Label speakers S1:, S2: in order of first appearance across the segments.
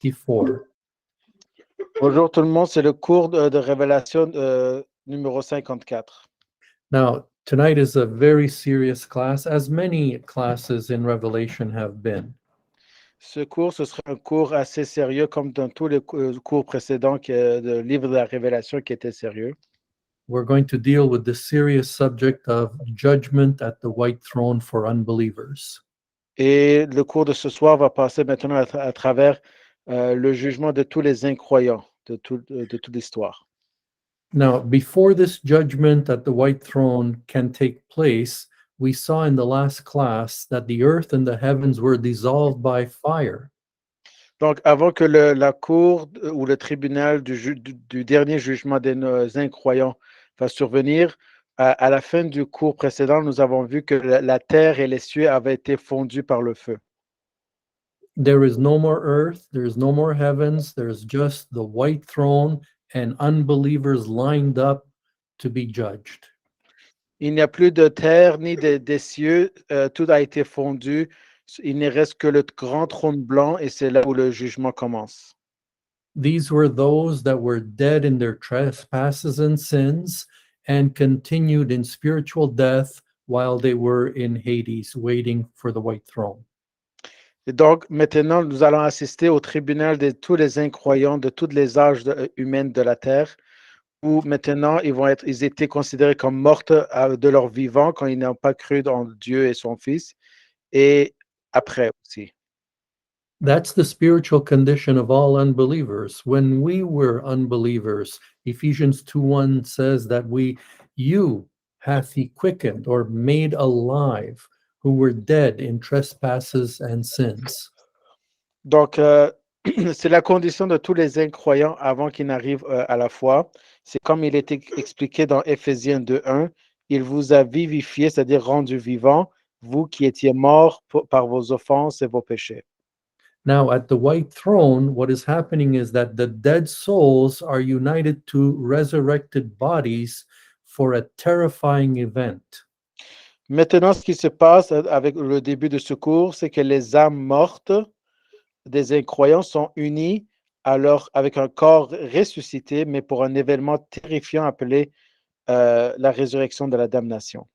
S1: 54.
S2: Bonjour tout le monde, c'est le cours de Révélation numéro 54.
S1: Now, tonight is a very serious class, as many classes in Revelation have been.
S2: Ce cours, ce sera un cours assez sérieux, comme dans tous les cours précédents du livre de la Révélation qui était sérieux.
S1: We're going to deal with the serious subject of judgment at the white throne for unbelievers.
S2: Et le cours de ce soir va passer maintenant à travers le jugement de tous les incroyants de toute l'histoire.
S1: Now, before this judgment at the white throne can take place, we saw in the last class that the earth and the heavens were dissolved by fire.
S2: Donc, avant que la cour ou le tribunal du dernier jugement des incroyants va survenir, à la fin du cours précédent, nous avons vu que la terre et les cieux avaient été fondus par le feu.
S1: There is no more earth, there is no more heavens, there's just the white throne and unbelievers lined up to be judged.
S2: Il n'y a plus de terre ni des cieux, tout a été fondu. Il ne reste que le grand trône blanc et c'est là où le jugement commence.
S1: These were those that were dead in their trespasses and sins and continued in spiritual death while they were in Hades, waiting for the white throne.
S2: Et donc, maintenant, nous allons assister au tribunal de tous les incroyants de tous les âges humains de la terre, où maintenant, ils étaient considérés comme morts de leur vivant quand ils n'ont pas cru en Dieu et son Fils, et après aussi.
S1: That's the spiritual condition of all unbelievers. When we were unbelievers, Ephesians 2:1 says that you hath he quickened or made alive who were dead in trespasses and sins.
S2: Donc, c'est la condition de tous les incroyants avant qu'ils n'arrivent à la foi. C'est comme il était expliqué dans Éphésiens 2:1, il vous a vivifié, c'est-à-dire rendu vivant, vous qui étiez morts par vos offenses et vos péchés.
S1: Now, at the white throne, what is happening is that the dead souls are united to resurrected bodies for a terrifying event.
S2: Maintenant, ce qui se passe avec le début de ce cours, c'est que les âmes mortes des incroyants sont unies avec un corps ressuscité, mais pour un événement terrifiant appelé la résurrection de la damnation.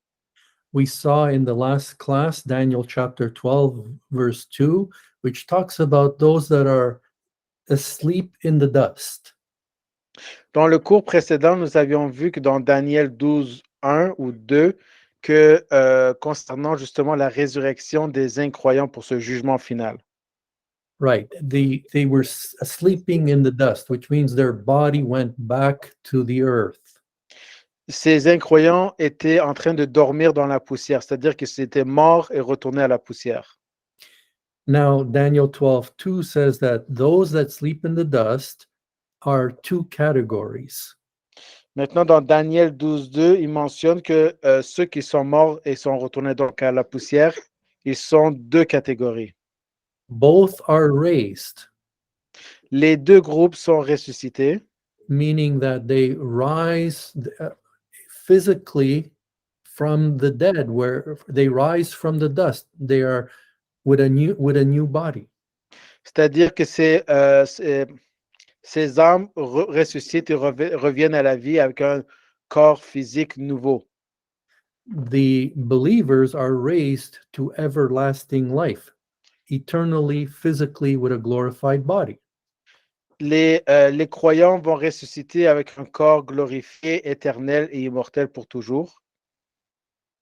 S1: We saw in the last class, Daniel chapter 12, verse 2, which talks about those that are asleep in the dust.
S2: Dans le cours précédent, nous avions vu que dans Daniel 12, 1 ou 2, que concernant justement la résurrection des incroyants pour ce jugement final.
S1: Right. They were sleeping in the dust, which means their body went back to the earth.
S2: Ces incroyants étaient en train de dormir dans la poussière, c'est-à-dire qu'ils étaient morts et retournés à la poussière.
S1: Now, Daniel 12:2 says that those that sleep in the dust are two categories.
S2: Maintenant, dans Daniel 12, 2, il mentionne que ceux qui sont morts et sont retournés donc à la poussière, ils sont deux catégories.
S1: Both are raised,
S2: Les deux groupes sont ressuscités,
S1: meaning that they rise physically from the dead, where they rise from the dust. They are with a new body.
S2: c'est-à-dire que ces âmes ressuscitent et reviennent à la vie avec un corps physique nouveau.
S1: The believers are raised to everlasting life, eternally, physically, with a glorified body.
S2: Les croyants vont ressusciter avec un corps glorifié, éternel et immortel pour toujours.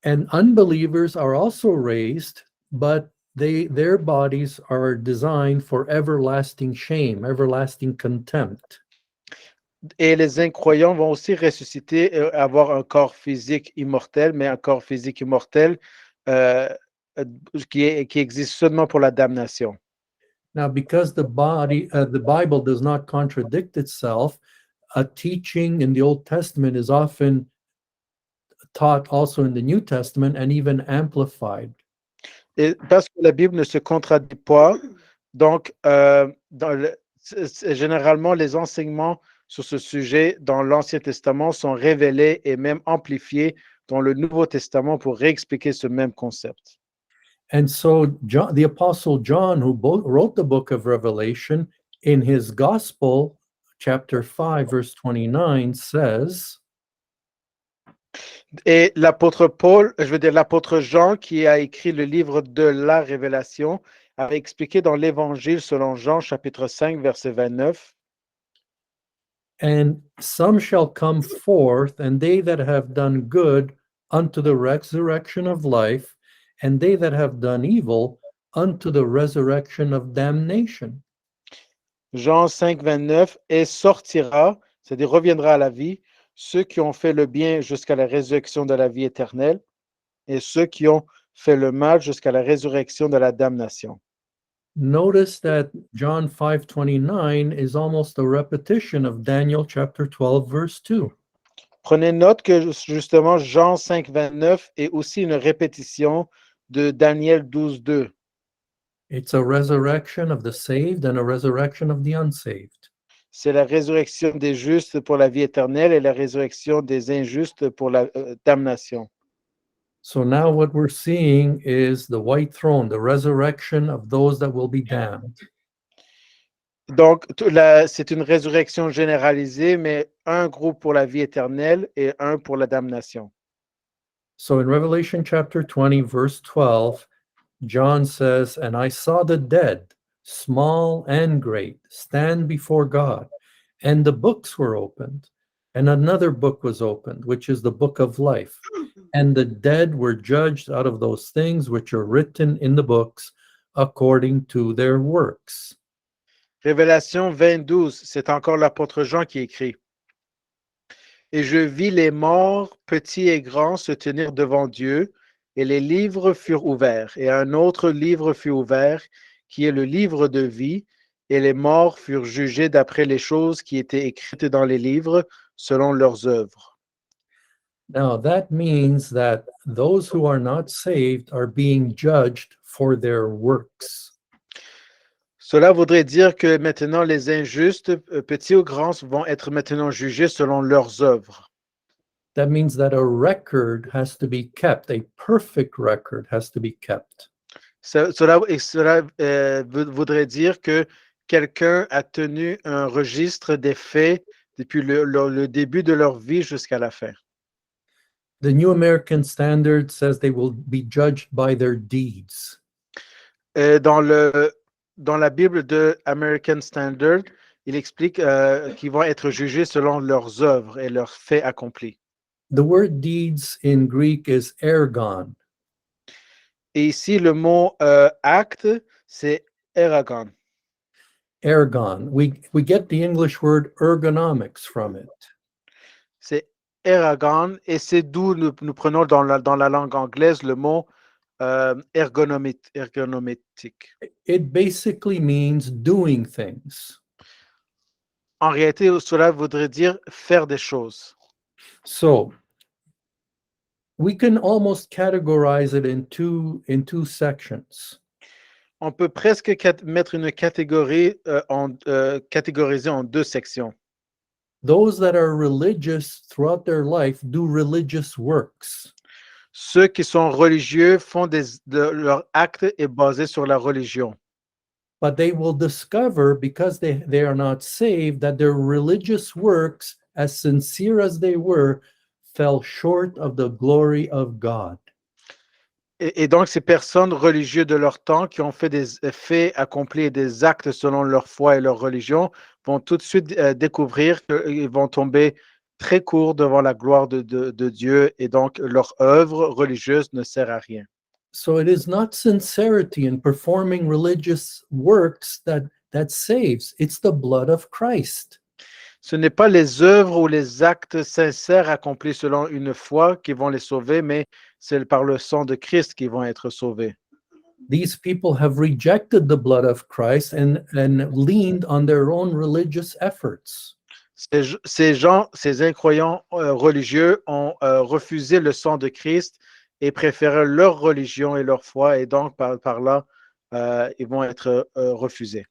S1: And unbelievers are also raised, but their bodies are designed for everlasting shame, everlasting contempt.
S2: Et les incroyants vont aussi ressusciter et avoir un corps physique immortel, mais un corps physique immortel euh, qui existe seulement pour la damnation.
S1: Now, because the Bible does not contradict itself, a teaching in the Old Testament is often taught also in the New Testament and even amplified.
S2: Et parce que la Bible ne se contradit pas, donc généralement les enseignements sur ce sujet dans l'Ancien Testament sont révélés et même amplifiés dans le Nouveau Testament pour réexpliquer ce même concept.
S1: And so the Apostle John, who wrote the book of Revelation, in his gospel, chapter 5, verse 29 says,
S2: Et l'apôtre Paul, je veux dire l'apôtre Jean, qui a écrit le livre de la Révélation, a expliqué dans l'Évangile selon Jean chapitre 5, verset 29,
S1: and some shall come forth, and they that have done good unto the resurrection of life, and they that have done evil unto the resurrection of damnation.
S2: Jean 5, 29, et sortira, c'est-à-dire reviendra à la vie, ceux qui ont fait le bien jusqu'à la résurrection de la vie éternelle, et ceux qui ont fait le mal jusqu'à la résurrection de la damnation.
S1: Notice that John 5:29 is almost a repetition of Daniel chapter 12, verse 2.
S2: Prenez note que justement Jean 5, 29 est aussi une répétition de Daniel 12, 2.
S1: It's a resurrection of the saved and a resurrection of the unsaved.
S2: C'est la résurrection des justes pour la vie éternelle et la résurrection des injustes pour la damnation.
S1: So now what we're seeing is the white throne, the resurrection of those that will be damned.
S2: Donc, c'est une résurrection généralisée, mais un groupe pour la vie éternelle et un pour la damnation.
S1: So in Revelation chapter 20, verse 12, John says, "And I saw the dead, small and great, stand before God, and the books were opened, and another book was opened, which is the book of life. And the dead were judged out of those things which are written in the books according to their works."
S2: Révélation 20, 12, c'est encore l'apôtre Jean qui écrit. Et je vis les morts, petits et grands, se tenir devant Dieu, et les livres furent ouverts. Et un autre livre fut ouvert, qui est le livre de vie, et les morts furent jugés d'après les choses qui étaient écrites dans les livres, selon leurs œuvres.
S1: Now that means that those who are not saved are being judged for their works.
S2: Cela voudrait dire que maintenant les injustes, petits ou grands, vont être maintenant jugés selon leurs œuvres.
S1: That means that a record has to be kept, a perfect record has to be kept.
S2: Cela voudrait dire que quelqu'un a tenu un registre des faits depuis le début de leur vie jusqu'à la fin.
S1: The New American Standard says they will be judged by their deeds.
S2: Dans la Bible de American Standard, il explique qu'ils vont être jugés selon leurs œuvres et leurs faits accomplis.
S1: The word deeds in Greek is ergon.
S2: Et ici, le mot acte, c'est eragon.
S1: Ergon. We get the English word ergonomics from it.
S2: C'est eragon, et c'est d'où nous prenons dans la langue anglaise le mot ergonométrique.
S1: It basically means doing things.
S2: En réalité, cela voudrait dire faire des choses.
S1: So we can almost categorize it in two sections.
S2: On peut presque mettre une catégorie catégorisée en deux sections.
S1: Those that are religious throughout their life do religious works.
S2: Ceux qui sont religieux font leur acte est basé sur la religion.
S1: But they will discover, because they are not saved, that their religious works, as sincere as they were, fell short of the glory of God.
S2: Et donc, ces personnes religieuses de leur temps qui ont fait des faits accomplis et des actes selon leur foi et leur religion vont tout de suite découvrir qu'ils vont tomber très court devant la gloire de Dieu, et donc leur œuvre religieuse ne sert à rien.
S1: So it is not sincerity in performing religious works that saves. It's the blood of Christ.
S2: Ce n'est pas les œuvres ou les actes sincères accomplis selon une foi qui vont les sauver, mais c'est par le sang de Christ qu'ils vont être sauvés.
S1: These people have rejected the blood of Christ and leaned on their own religious efforts.
S2: Ces incroyants religieux ont refusé le sang de Christ et préféré leur religion et leur foi, et donc par là, ils vont être refusés.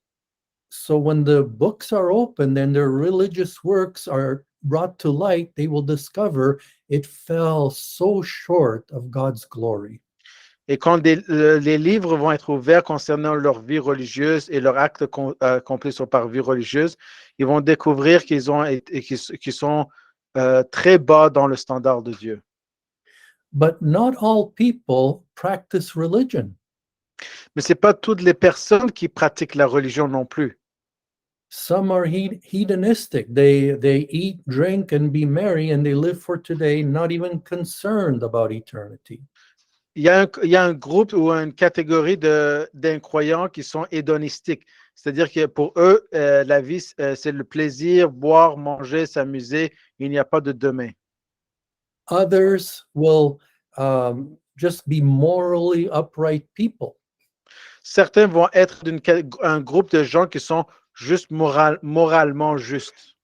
S1: So when the books are opened and their religious works are brought to light, they will discover it fell so short of God's glory.
S2: Et quand les livres vont être ouverts concernant leur vie religieuse et leurs actes accomplis par vie religieuse, ils vont découvrir qu'ils sont très bas dans le standard de Dieu.
S1: But not all people practice religion.
S2: Mais ce n'est pas toutes les personnes qui pratiquent la religion non plus.
S1: Some are hedonistic. They eat, drink, and be merry, and they live for today, not even concerned about eternity.
S2: Il y a un groupe ou une catégorie d'incroyants qui sont hédonistiques. C'est-à-dire que pour eux, la vie, c'est le plaisir, boire, manger, s'amuser. Il n'y a pas de demain.
S1: Others will just be morally upright people.
S2: Certains vont être un groupe de gens qui sont juste moralement justes.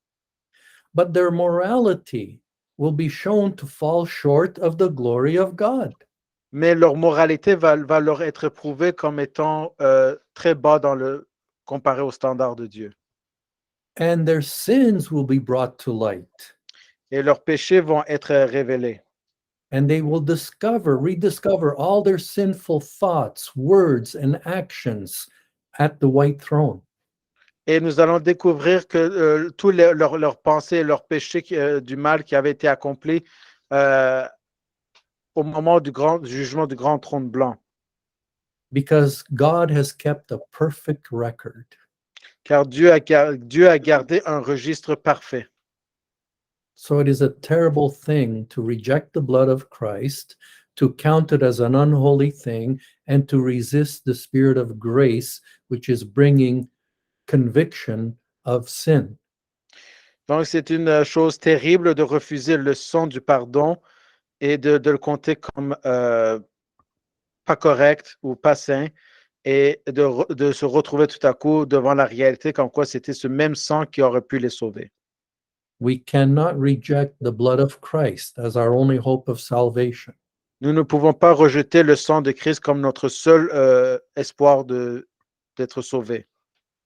S1: But their morality will be shown to fall short of the glory of God.
S2: Mais leur moralité va leur être prouvée comme étant très bas comparé au standard de Dieu.
S1: And their sins will be brought to light.
S2: Et leurs péchés vont être révélés.
S1: And they will rediscover all their sinful thoughts, words, and actions at the white throne.
S2: Et nous allons découvrir que tous leurs pensées et leurs péchés du mal qui avaient été accomplis au moment du grand jugement du grand trône blanc.
S1: Because God has kept a perfect record.
S2: Car Dieu a gardé un registre parfait.
S1: So it is a terrible thing to reject the blood of Christ, to count it as an unholy thing, and to resist the Spirit of grace, which is bringing conviction of sin.
S2: Donc, c'est une chose terrible de refuser le sang du pardon et de le compter comme pas correct ou pas saint et de se retrouver tout à coup devant la réalité comme quoi c'était ce même sang qui aurait pu les sauver.
S1: We cannot reject the blood of Christ as our only hope of salvation.
S2: Nous ne pouvons pas rejeter le sang de Christ comme notre seul espoir d'être sauvés.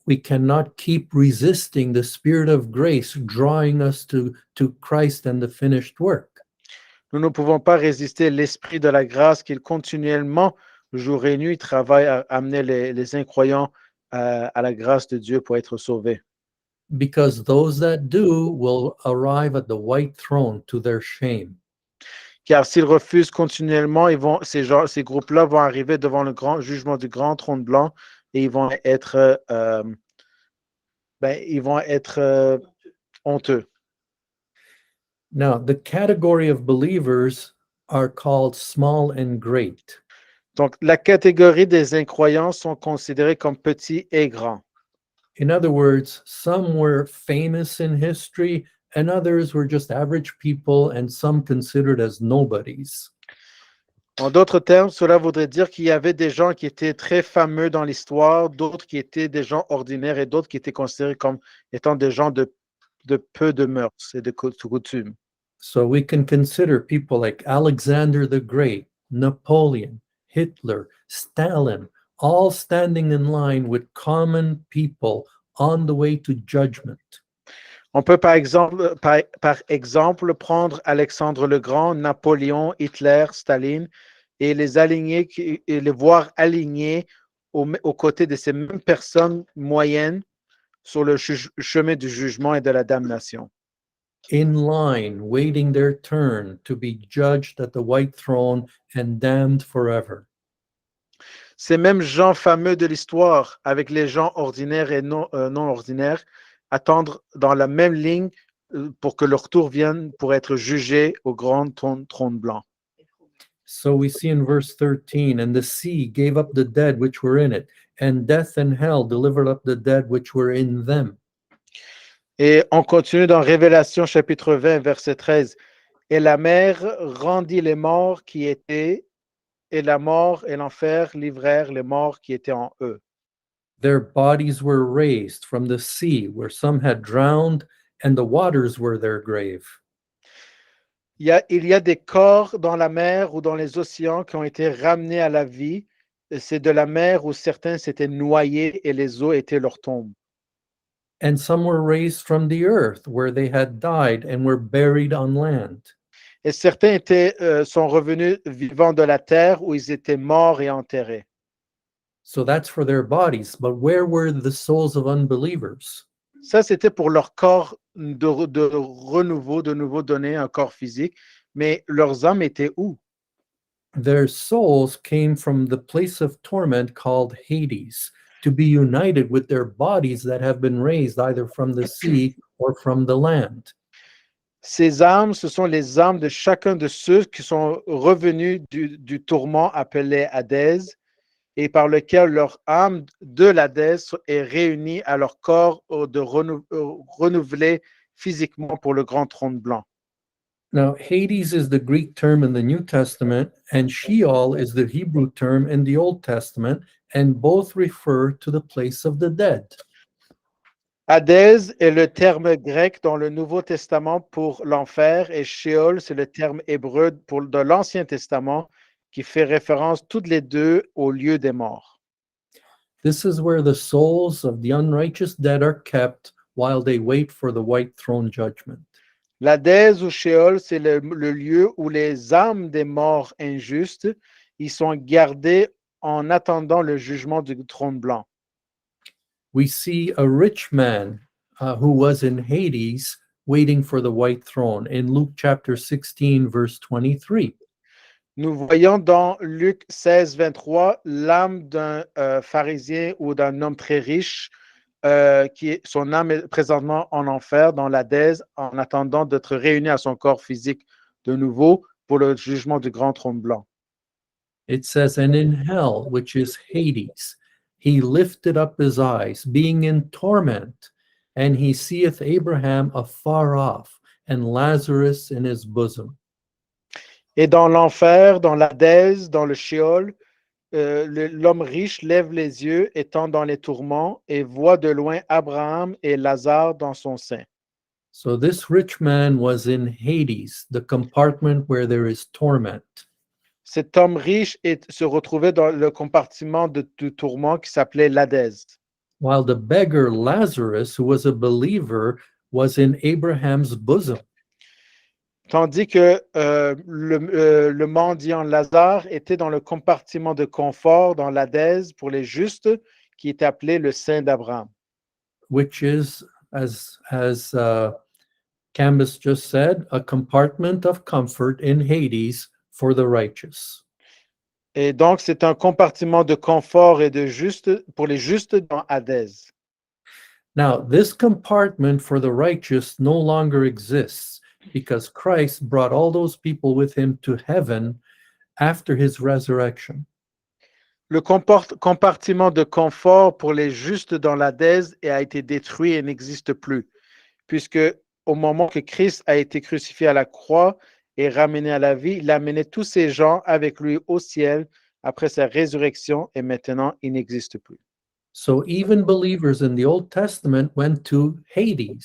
S1: We cannot keep resisting the Spirit of grace drawing us to Christ and the finished work.
S2: Nous ne pouvons pas résister l'esprit de la grâce qui continuellement, jour et nuit, travaille à amener les incroyants à la grâce de Dieu pour être sauvés.
S1: Because those that do will arrive at the white throne to their shame.
S2: Car s'ils refusent continuellement, ces groupes-là vont arriver devant le grand jugement du grand trône blanc et ils vont être honteux.
S1: Now, the category of believers are called small and great.
S2: Donc, la catégorie des incroyants sont considérés comme petits et grands.
S1: In other words, some were famous in history and others were just average people and some considered as nobodies.
S2: En d'autres termes, cela voudrait dire qu'il y avait des gens qui étaient très fameux dans l'histoire, d'autres qui étaient des gens ordinaires et d'autres qui étaient considérés comme étant des gens de peu de mœurs et de coutumes.
S1: So we can consider people like Alexander the Great, Napoleon, Hitler, Stalin, all standing in line with common people on the way to judgment.
S2: On peut par exemple prendre Alexandre le Grand, Napoléon, Hitler, Staline et les voir alignés aux côtés de ces mêmes personnes moyennes sur le chemin du jugement et de la damnation.
S1: In line, waiting their turn to be judged at the white throne and damned forever.
S2: Ces mêmes gens fameux de l'histoire, avec les gens ordinaires et non ordinaires, attendre dans la même ligne pour que leur tour vienne pour être jugés au grand trône blanc.
S1: So we see in verse 13, and the sea gave up the dead which were in it, and death and hell delivered up the dead which were in them.
S2: Et on continue dans Révélation chapitre 20, verset 13. Et la mer rendit les morts qui étaient, et la mort et l'enfer livrèrent les morts qui étaient en eux.
S1: Their bodies were raised from the sea, where some had drowned, and the waters were their grave.
S2: Il y a des corps dans la mer ou dans les océans qui ont été ramenés à la vie. C'est de la mer où certains s'étaient noyés et les eaux étaient leur tombe.
S1: And some were raised from the earth, where they had died and were buried on land.
S2: Et certains sont revenus vivants de la terre où ils étaient morts et enterrés.
S1: So that's for their bodies. But where were the souls of unbelievers?
S2: Ça, c'était pour leur corps de renouveau, de nouveau donné un corps physique. Mais leurs âmes étaient où?
S1: Their souls came from the place of torment called Hades, to be united with their bodies that have been raised either from the sea or from the land.
S2: Ces âmes, ce sont les âmes de chacun de ceux qui sont revenus du tourment appelé Hadès et par lequel leur âme de l'Hadès est réunie à leur corps renouvelé physiquement pour le grand trône blanc.
S1: Now, Hades is the Greek term in the New Testament, and Sheol is the Hebrew term in the Old Testament, and both refer to the place of the dead.
S2: Hadès est le terme grec dans le Nouveau Testament pour l'enfer et Sheol, c'est le terme hébreu de l'Ancien Testament qui fait référence toutes les deux au lieu des morts.
S1: This is where the souls of the unrighteous dead are kept while they wait for the white throne judgment.
S2: L'Hadès ou Sheol, c'est le lieu où les âmes des morts injustes ils sont gardés en attendant le jugement du trône blanc.
S1: We see a rich man who was in Hades waiting for the white throne in Luke chapter 16, verse 23.
S2: Nous voyons dans Luc 16, 23 l'âme d'un pharisien ou d'un homme très riche son âme est présentement en enfer, dans l'Hadès, en attendant d'être réuni à son corps physique de nouveau pour le jugement du grand trône blanc.
S1: It says, and in hell, which is Hades, he lifted up his eyes, being in torment, and he seeth Abraham afar off, and Lazarus in his bosom.
S2: Et dans l'enfer, dans l'Hadès, dans le Sheol, l'homme riche lève les yeux, étant dans les tourments, et voit de loin Abraham et Lazare dans son sein.
S1: So this rich man was in Hades, the compartment where there is torment.
S2: Cet homme riche se retrouvait dans le compartiment du tourment qui s'appelait l'Hadès.
S1: While the beggar Lazarus, who was a believer, was in Abraham's bosom.
S2: Tandis que le mendiant Lazare était dans le compartiment de confort dans l'Hadès pour les justes, qui est appelé le sein d'Abraham.
S1: Which is, as Candace just said, a compartment of comfort in Hades for the righteous.
S2: Et donc, c'est un compartiment de confort et de juste pour les justes dans Hadès.
S1: Now, this compartment for the righteous no longer exists because Christ brought all those people with him to heaven after his resurrection.
S2: Le compartiment de confort pour les justes dans l'Hadès a été détruit et n'existe plus, puisque au moment que Christ a été crucifié à la croix et ramené à la vie, il a amené tous ces gens avec lui au ciel après sa résurrection et maintenant il n'existe plus.
S1: So even believers in the Old Testament went to Hades.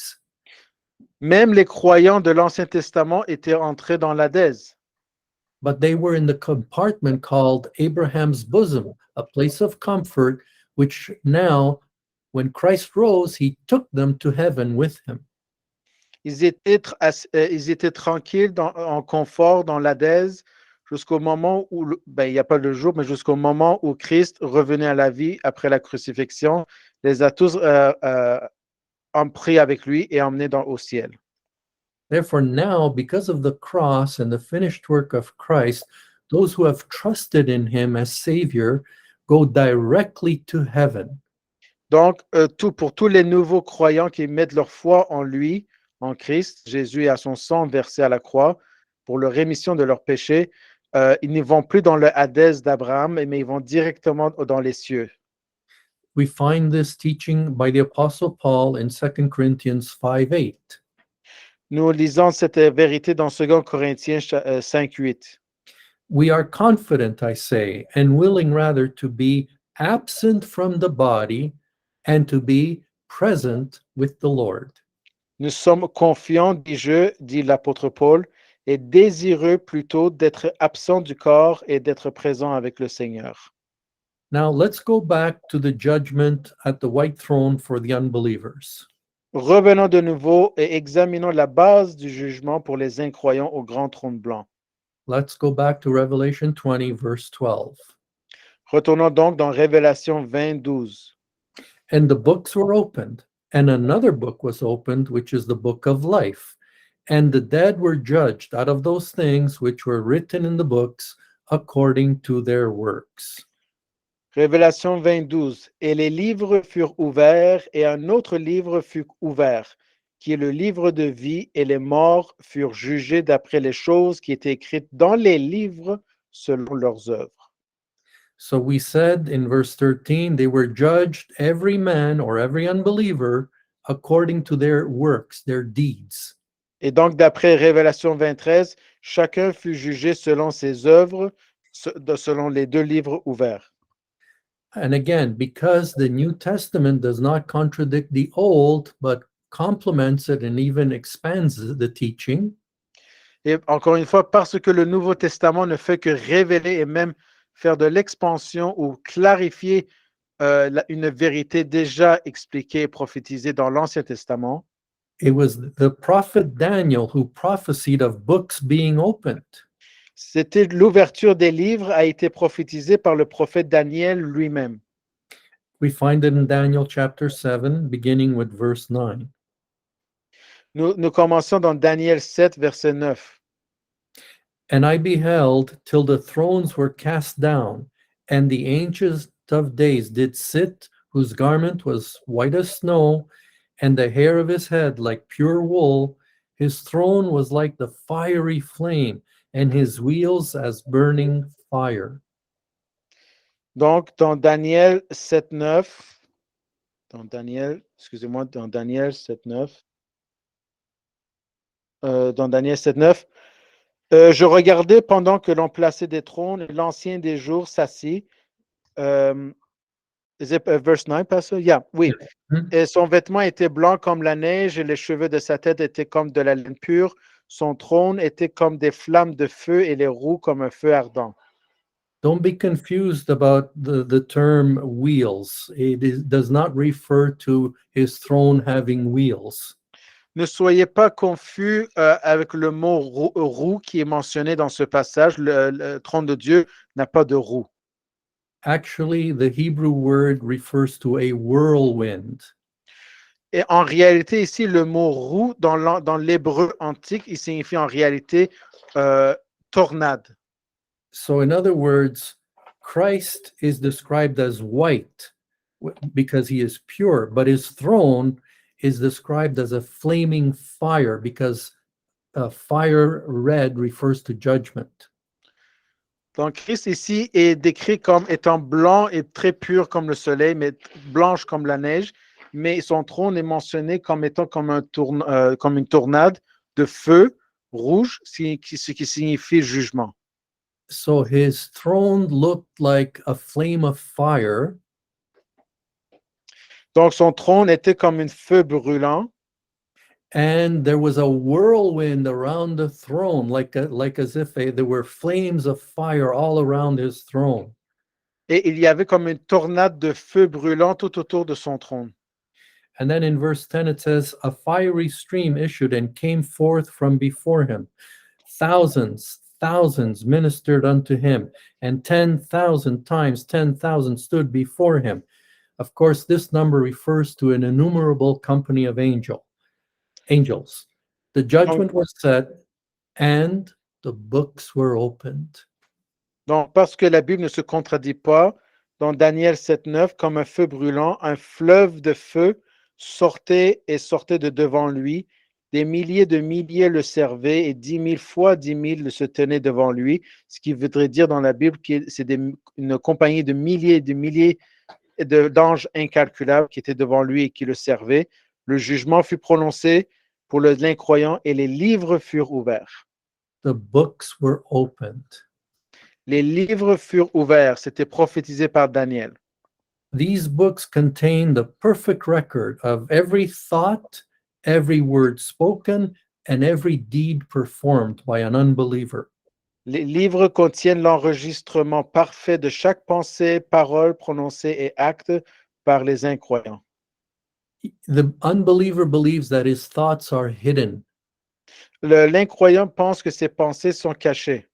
S2: Même les croyants de l'Ancien Testament étaient entrés dans l'Hadès.
S1: But they were in the compartment called Abraham's bosom, a place of comfort, which now, when Christ rose, he took them to heaven with him.
S2: Ils étaient tranquilles en confort dans l'Hadès jusqu'au moment où, il n'y a pas le jour, mais jusqu'au moment où Christ revenait à la vie après la crucifixion, les a tous pris avec lui et emmenés au ciel.
S1: Therefore, now, because of the cross and the finished work of Christ, those who have trusted in him as Savior go directly to heaven.
S2: Donc, pour tous les nouveaux croyants qui mettent leur foi en lui, en Christ, Jésus et à son sang versé à la croix pour la rémission de leurs péchés, ils ne vont plus dans le Hadès d'Abraham, mais ils vont directement dans les cieux.
S1: We find this teaching by the Apostle Paul in 2 Corinthians 5:8.
S2: Nous lisons cette vérité dans 2 Corinthiens 5:8.
S1: We are confident, I say, and willing rather to be absent from the body and to be present with the Lord.
S2: Nous sommes confiants, dis-je, dit l'apôtre Paul, et désireux plutôt d'être absent du corps et d'être présent avec le Seigneur.
S1: Now let's go back to the judgment at the white throne for the unbelievers.
S2: Revenons de nouveau et examinons la base du jugement pour les incroyants au grand trône blanc.
S1: Let's go back to Revelation 20, verse 12.
S2: Retournons donc dans Révélation 20, 12.
S1: And the books were opened, and another book was opened, which is the book of life. And the dead were judged out of those things which were written in the books according to their works.
S2: Révélation 20, 12. Et les livres furent ouverts, et un autre livre fut ouvert, qui est le livre de vie, et les morts furent jugés d'après les choses qui étaient écrites dans les livres selon leurs œuvres.
S1: So we said in verse 13, they were judged, every man or every unbeliever, according to their works, their deeds.
S2: Et donc, d'après Révélation 23, chacun fut jugé selon ses œuvres, selon les deux livres ouverts.
S1: And again, because the New Testament does not contradict the Old, but complements it and even expands the teaching,
S2: Et encore une fois, parce que le Nouveau Testament ne fait que révéler et même faire de l'expansion ou clarifier une vérité déjà expliquée et prophétisée dans l'Ancien Testament,
S1: it was the prophet Daniel who prophesied of books being opened.
S2: c'était l'ouverture des livres a été prophétisée par le prophète Daniel lui-même.
S1: We find it in Daniel chapter 7, beginning with verse 9.
S2: Nous commençons dans Daniel 7, verset 9.
S1: And I beheld till the thrones were cast down, and the ancient of days did sit, whose garment was white as snow, and the hair of his head like pure wool. His throne was like the fiery flame, and his wheels as burning fire.
S2: Donc, dans Daniel 7, 9, dans Daniel 7, 9, dans Daniel 7, 9, je regardais pendant que l'on plaçait des trônes, et l'Ancien des jours s'assit. Is it verse 9, Pastor? Yeah, oui.
S1: Mhm.
S2: Et son vêtement était blanc comme la neige, et les cheveux de sa tête étaient comme de la laine pure. Son trône était comme des flammes de feu, et les roues comme un feu ardent.
S1: Don't be confused about the term wheels. Does not refer to his throne having wheels.
S2: Ne soyez pas confus avec le mot roue qui est mentionné dans ce passage. Le trône de Dieu n'a pas de roue.
S1: Actually, the Hebrew word refers to a whirlwind.
S2: Et en réalité, ici, le mot roue dans l'hébreu antique, il signifie en réalité tornade.
S1: So, in other words, Christ is described as white because he is pure, but his throne is described as a flaming fire because fire red refers to judgment.
S2: Donc, Christ ici est décrit comme étant blanc et très pur comme le soleil, mais blanche comme la neige. Mais son trône est mentionné comme étant comme une tornade de feu rouge, ce qui signifie jugement.
S1: So his throne looked like a flame of fire,
S2: Donc, son trône était comme un feu brûlant.
S1: and there was a whirlwind around the throne, like as if there were flames of fire all around his throne.
S2: Et il y avait comme une tornade de feu brûlant tout autour de son trône.
S1: And then in verse 10, it says, a fiery stream issued and came forth from before him. Thousands ministered unto him, and 10,000 times 10,000 stood before him. Of course, this number refers to an innumerable company of angels. The judgment was set, and the books were opened.
S2: Donc, parce que la Bible ne se contredit pas, dans Daniel 7,9, comme un feu brûlant, un fleuve de feu sortait de devant lui. Des milliers de milliers le servaient et 10 000 fois 10 000 se tenaient devant lui. Ce qui voudrait dire dans la Bible que c'est une compagnie de milliers d'anges incalculables qui étaient devant lui et qui le servaient. Le jugement fut prononcé pour l'incroyant et les livres furent ouverts.
S1: The books were opened.
S2: Les livres furent ouverts. C'était prophétisé par Daniel.
S1: These books contain the perfect record of every thought, every word spoken, and every deed performed by an unbeliever.
S2: Les livres contiennent l'enregistrement parfait de chaque pensée, parole prononcée et acte par les incroyants.
S1: The unbeliever believes that his thoughts are hidden,
S2: L'incroyant pense que ses pensées sont cachées,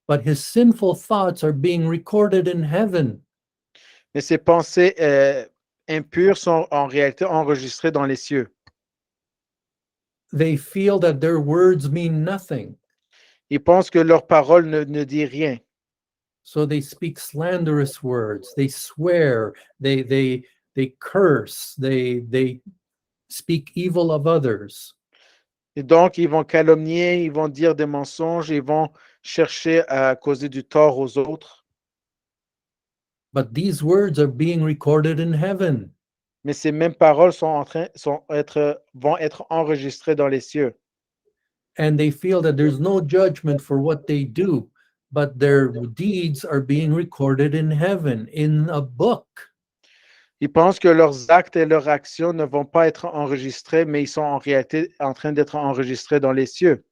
S1: but his sinful thoughts are being recorded in heaven.
S2: mais ses pensées impures sont en réalité enregistrées dans les cieux.
S1: They feel that their words mean nothing,
S2: Ils pensent que leur parole ne dit rien.
S1: so they speak slanderous words. They swear. They curse. They speak evil of others.
S2: Et donc, ils vont calomnier, ils vont dire des mensonges, ils vont chercher à causer du tort aux autres.
S1: But these words are being recorded in heaven.
S2: Mais ces mêmes paroles vont être enregistrées dans les cieux.
S1: And they feel that there's no judgment for what they do, but their deeds are being recorded in heaven in a book.
S2: Ils pensent que leurs actes et leurs actions ne vont pas être enregistrés, mais ils sont en réalité en train d'être enregistrés dans les cieux.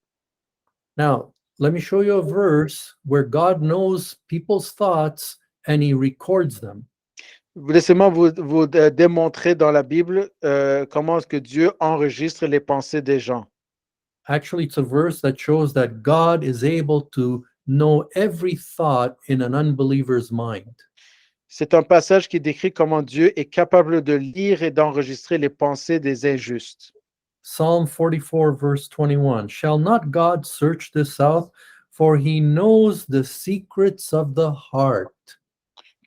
S1: Now, let me show you a verse where God knows people's thoughts and he records them.
S2: Laissez-moi vous démontrer dans la Bible comment est-ce que Dieu enregistre les pensées des gens.
S1: Actually, it's a verse that shows that God is able to know every thought in an unbeliever's mind.
S2: C'est un passage qui décrit comment Dieu est capable de lire et d'enregistrer les pensées des injustes.
S1: Psalm 44, verse 21. Shall not God search this out? For he knows the secrets of the heart.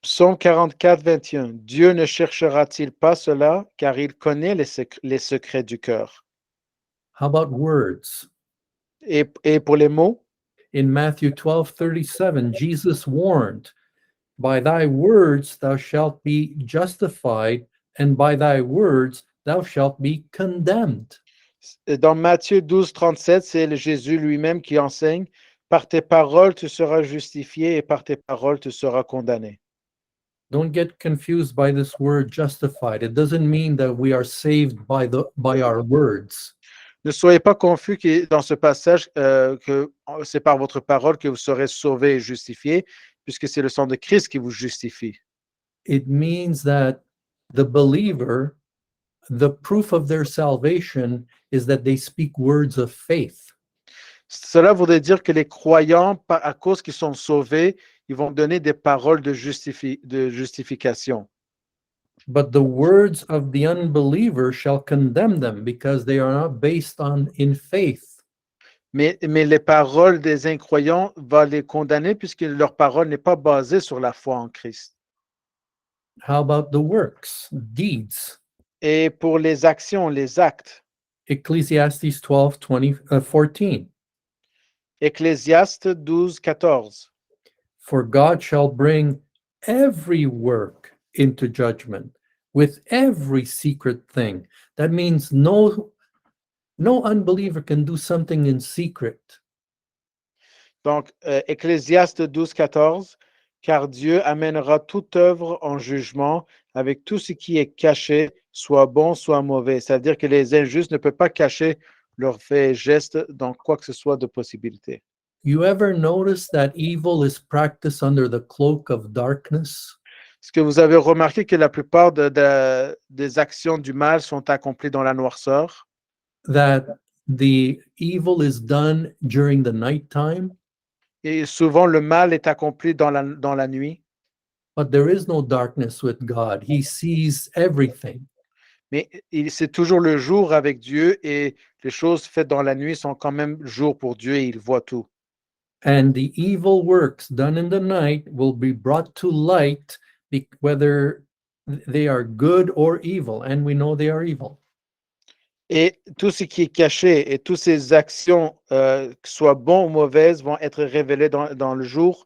S2: Psaume 44, 21. Dieu ne cherchera-t-il pas cela, car il connaît les secrets du cœur.
S1: How about words?
S2: Et pour les mots,
S1: In Matthew 12:37, Jesus warned, by thy words thou shalt be justified, and by thy words thou shalt be condemned.
S2: dans Matthieu 12, 37, c'est Jésus lui-même qui enseigne, par tes paroles tu seras justifié et par tes paroles tu seras condamné.
S1: Don't get confused by this word justified. It doesn't mean that we are saved by our words.
S2: Ne soyez pas confus dans ce passage que c'est par votre parole que vous serez sauvés et justifiés, puisque c'est le sang de Christ qui vous justifie.
S1: It means that the believer, the proof of their salvation is that they speak words of faith.
S2: Cela voudrait dire que les croyants, à cause qu'ils sont sauvés, ils vont donner des paroles de justification.
S1: But the words of the unbeliever shall condemn them because they are not based in faith.
S2: Mais les paroles des incroyants vont les condamner puisque leur parole n'est pas basée sur la foi en Christ.
S1: How about the works, deeds?
S2: Et pour les actions, les actes,
S1: Ecclesiastes 14.
S2: Ecclésiaste 12, 14.
S1: For God shall bring every work into judgment with every secret thing. That means no unbeliever can do something in secret.
S2: Donc, Ecclésiaste 12, 14. Car Dieu amènera toute œuvre en jugement avec tout ce qui est caché, soit bon, soit mauvais. C'est-à-dire que les injustes ne peuvent pas cacher leurs faits et gestes dans quoi que ce soit de possibilité.
S1: You ever notice that evil is practiced under the cloak of darkness?
S2: Est-ce que vous avez remarqué que la plupart des actions du mal sont accomplies dans la noirceur?
S1: That the evil is done during the nighttime,
S2: Et souvent, le mal est accompli dans la nuit.
S1: but there is no darkness with God. He sees everything.
S2: Mais c'est toujours le jour avec Dieu et les choses faites dans la nuit sont quand même jour pour Dieu et il voit tout.
S1: And the evil works done in the night will be brought to light, whether they are good or evil, and we know they are evil.
S2: Et tout ce qui est caché et toutes ces actions, que soient bonnes ou mauvaises, vont être révélées dans le jour,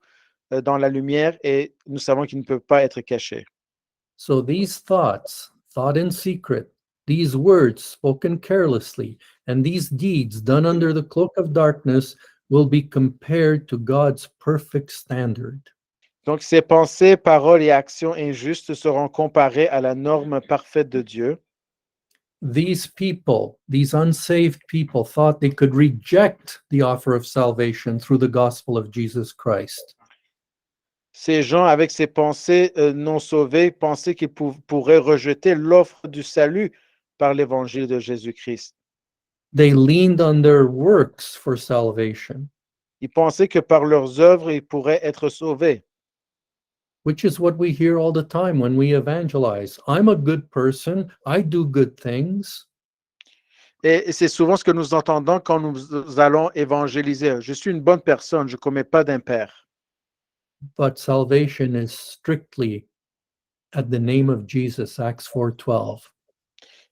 S2: dans la lumière, et nous savons qu'ils ne peuvent pas être cachés.
S1: So these thoughts, thought in secret, these words spoken carelessly, and these deeds done under the cloak of darkness will be compared to God's perfect standard.
S2: Donc, ces pensées, paroles et actions injustes seront comparées à la norme parfaite de Dieu.
S1: These people, these unsaved people, thought they could reject the offer of salvation through the gospel of Jesus Christ.
S2: Ces gens, avec ces pensées non sauvées, pensaient qu'ils pourraient rejeter l'offre du salut par l'évangile de Jésus-Christ.
S1: They leaned on their works for salvation,
S2: Ils pensaient que par leurs œuvres, ils pourraient être sauvés.
S1: which is what we hear all the time when we evangelize. I'm a good person. I do good things.
S2: Et c'est souvent ce que nous entendons quand nous allons évangéliser. Je suis une bonne personne, je ne commets pas d'impair.
S1: But salvation is strictly at the name of Jesus, Acts 4:12.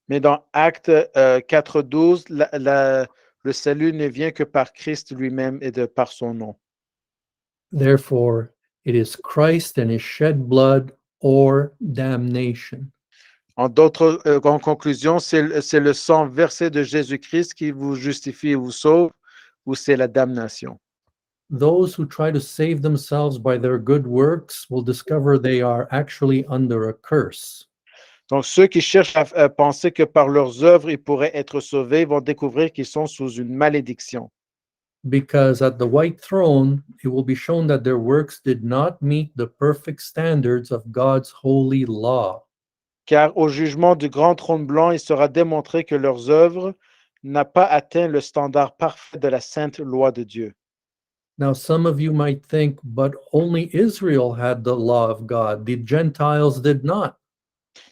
S2: Mais dans Acte 4:12, le salut ne vient que par Christ lui-même et par son nom.
S1: Therefore, it is Christ and his shed blood or damnation.
S2: En conclusion, c'est le sang versé de Jésus-Christ qui vous justifie et vous sauve, ou c'est la damnation.
S1: Those who try to save themselves by their good works will discover they are actually under a curse.
S2: Donc, ceux qui cherchent à penser que par leurs œuvres, ils pourraient être sauvés vont découvrir qu'ils sont sous une malédiction.
S1: Because at the white throne, it will be shown that their works did not meet the perfect standards of God's holy law.
S2: Car au jugement du grand trône blanc, il sera démontré que leurs œuvres n'ont pas atteint le standard parfait de la sainte loi de Dieu.
S1: Now, some of you might think, but only Israel had the law of God, the Gentiles did not.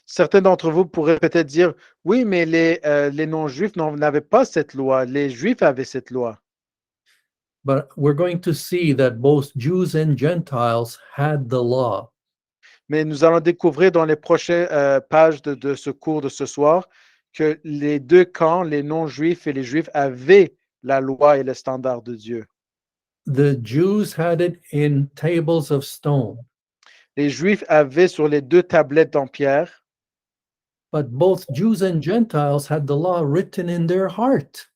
S2: Certains d'entre vous pourraient peut-être dire, oui, mais les non-juifs n'avaient pas cette loi, les juifs avaient cette loi.
S1: But we're going to see that both Jews and Gentiles had the law.
S2: Mais nous allons découvrir dans les prochaines pages de ce cours de ce soir que les deux camps, les non-juifs et les juifs, avaient la loi et le standard de Dieu.
S1: The Jews had it in tables of stone,
S2: Les juifs avaient sur les deux tablettes en pierre,
S1: but both Jews and Gentiles had the law written in their heart.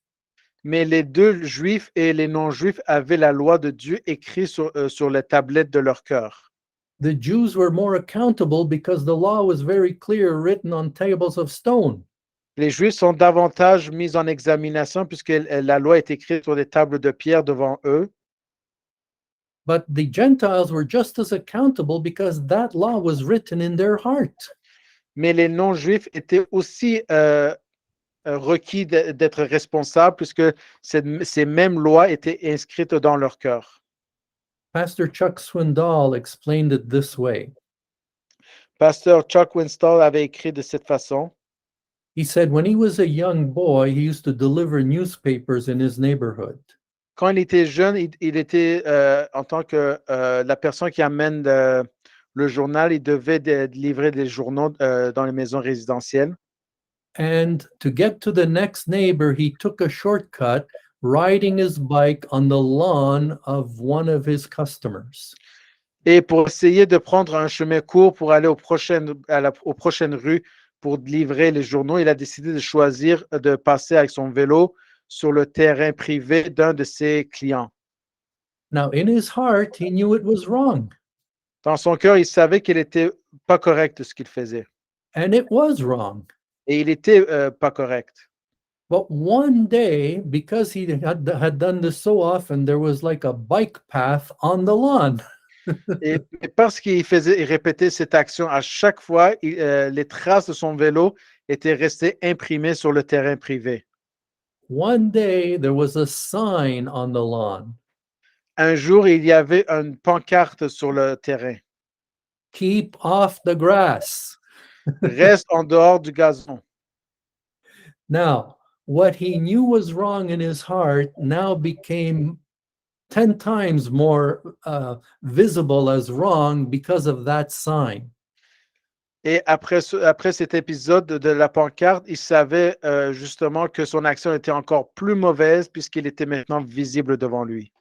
S2: mais les deux juifs et les non-juifs avaient la loi de Dieu écrite sur les tablettes de leur cœur.
S1: The Jews were more accountable because the law was very clear, written on tables of stone.
S2: Les juifs sont davantage mis en examination puisque la loi est écrite sur des tables de pierre devant eux.
S1: But the Gentiles were just as accountable because that law was written in their heart.
S2: Mais les non-juifs étaient aussi requis d'être responsables puisque ces mêmes lois étaient inscrites dans leur cœur.
S1: Pastor Chuck Swindoll explained it this way.
S2: Pasteur Chuck Winstall avait écrit de cette façon.
S1: He said when he was a young boy, he used to deliver newspapers in his neighborhood.
S2: Quand il était jeune, il était en tant que la personne qui amène le journal, il devait livrer des journaux dans les maisons résidentielles.
S1: And to get to the next neighbor, he took a shortcut, riding his bike on the lawn of one of his customers.
S2: Et pour essayer de prendre un chemin court pour aller aux prochaines rues pour livrer les journaux, il a décidé de choisir de passer avec son vélo sur le terrain privé d'un de ses clients.
S1: Now, in his heart, he knew it was wrong.
S2: Dans son cœur, il savait qu'il n'était pas correct ce qu'il faisait.
S1: And it was wrong.
S2: Et il n'était pas correct.
S1: But one day, because he had done this so often, there was like a bike path on the lawn.
S2: Et parce qu'il répétait cette action à chaque fois, les traces de son vélo étaient restées imprimées sur le terrain privé.
S1: One day, there was a sign on the lawn.
S2: Un jour, il y avait une pancarte sur le terrain.
S1: Keep off the grass.
S2: Reste en dehors du gazon.
S1: Now, what he knew was wrong in his heart now became 10 times more visible as wrong because of that sign.
S2: Et après cet épisode de la pancarte, il savait justement que son action était encore plus mauvaise puisqu'il était maintenant visible devant lui.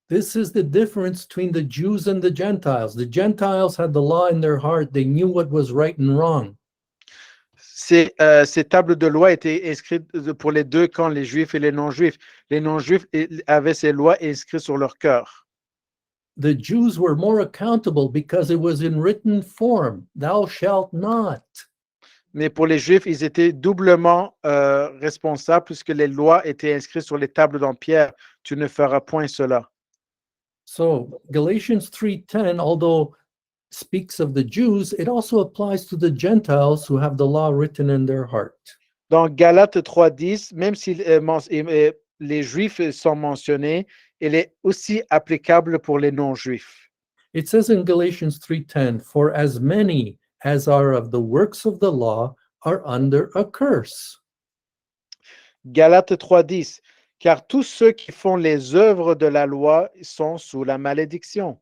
S1: This is the difference between the Jews and the Gentiles. The Gentiles had the law in their heart. They knew what was right and wrong.
S2: Ces tables de loi étaient inscrites pour les deux camps, les Juifs et les non-Juifs. Les non-Juifs avaient ces lois inscrites sur leur cœur.
S1: The Jews were more accountable because it was in written form. Thou shalt not.
S2: Mais pour les Juifs, ils étaient doublement responsables puisque les lois étaient inscrites sur les tables en pierre. Tu ne feras point cela.
S1: So Galatians 3:10, although speaks of the Jews, it also applies to the Gentiles who have the law written in their heart.
S2: Dans Galates 3:10, même si les Juifs sont mentionnés, il est aussi applicable pour les non-Juifs.
S1: It says in Galatians 3:10, "For as many as are of the works of the law are under a curse."
S2: Galates 3:10, car tous ceux qui font les œuvres de la loi sont sous la malédiction.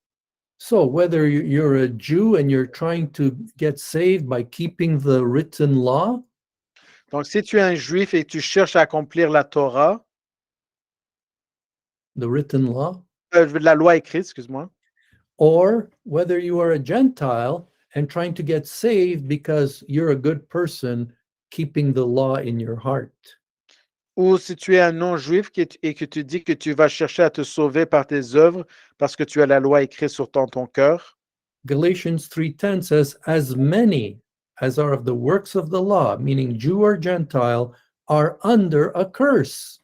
S1: So whether you're a Jew and you're trying to get saved by keeping the written law,
S2: Donc, si tu es un Juif et tu cherches à accomplir la Torah,
S1: the written law,
S2: la loi écrite, excuse-moi,
S1: or whether you are a Gentile and trying to get saved because you're a good person keeping the law in your heart.
S2: ou si tu es un non-Juif et que tu dis que tu vas chercher à te sauver par tes œuvres parce que tu as la loi écrite sur ton cœur,
S1: Galatians 3:10 says, "As many as are of the works of the law," meaning Jew or Gentile, "are under a curse."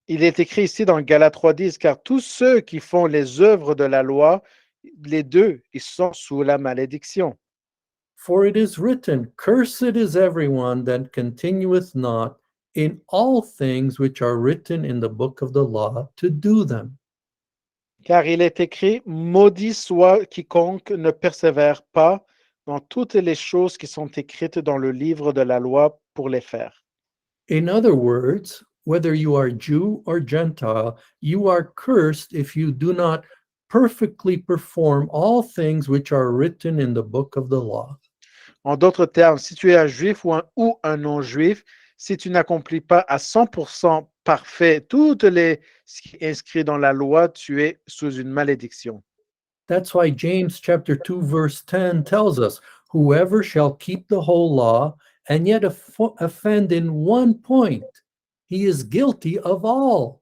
S2: il est écrit ici dans Galates 3:10, car tous ceux qui font les œuvres de la loi, les deux, ils sont sous la malédiction.
S1: For it is written, "Cursed is everyone that continueth not in all things which are written in the book of the law to do them."
S2: Car il est écrit, maudit soit quiconque ne persévère pas dans toutes les choses qui sont écrites dans le livre de la loi pour les faire.
S1: In other words, whether you are Jew or Gentile, you are cursed if you do not perfectly perform all things which are written in the book of the law.
S2: En d'autres termes, si tu es un juif ou un non-juif, si tu n'accomplis pas à 100% parfait ce qui est inscrit dans la loi, tu es sous une malédiction.
S1: That's why James chapter 2 verse 10 tells us, "Whoever shall keep the whole law and yet offend in one point, he is guilty of all."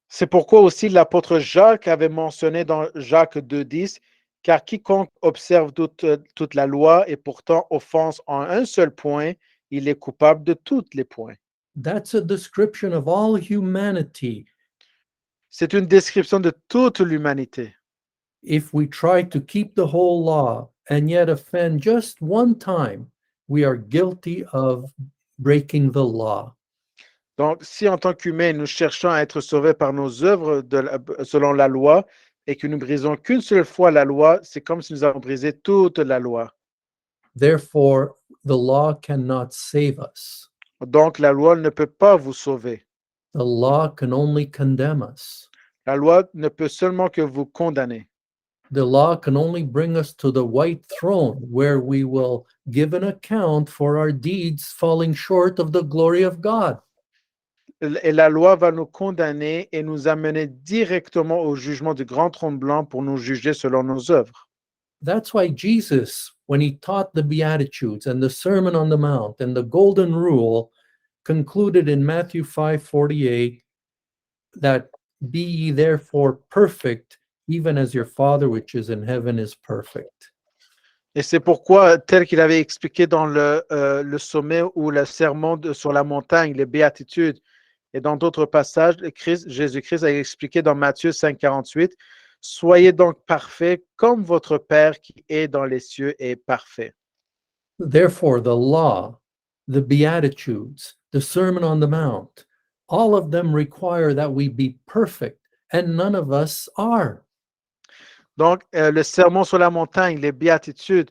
S2: C'est pourquoi aussi l'apôtre Jacques avait mentionné dans Jacques 2:10, car quiconque observe toute la loi et pourtant offense en un seul point, il est coupable de tous les points.
S1: That's a description of all humanity.
S2: C'est une description de toute l'humanité.
S1: If we try to keep the whole law and yet offend just one time, we are guilty of breaking the law.
S2: Donc, si en tant qu'humains, nous cherchons à être sauvés par nos œuvres selon la loi et que nous brisons qu'une seule fois la loi, c'est comme si nous avons brisé toute la loi.
S1: Therefore, the law cannot save us.
S2: Donc, la loi ne peut pas vous sauver.
S1: The law can only condemn us.
S2: La loi ne peut seulement que vous condamner.
S1: The law can only bring us to the white throne where we will give an account for our deeds falling short of the glory of God.
S2: Et la loi va nous condamner et nous amener directement au jugement du grand trône blanc pour nous juger selon nos œuvres.
S1: That's why Jesus, when he taught the Beatitudes and the Sermon on the Mount and the Golden Rule, concluded in Matthew 5:48 that, "Be ye therefore perfect, even as your Father which is in heaven is perfect."
S2: Et c'est pourquoi, tel qu'il avait expliqué dans le sommet ou le sermon sur la montagne, les béatitudes, et dans d'autres passages, Jésus-Christ a expliqué dans Matthieu 5:48, soyez donc parfaits comme votre Père qui est dans les cieux est parfait.
S1: Therefore, the law, the Beatitudes, the Sermon on the Mount, all of them require that we be perfect, and none of us are.
S2: Donc, le sermon sur la montagne, les béatitudes,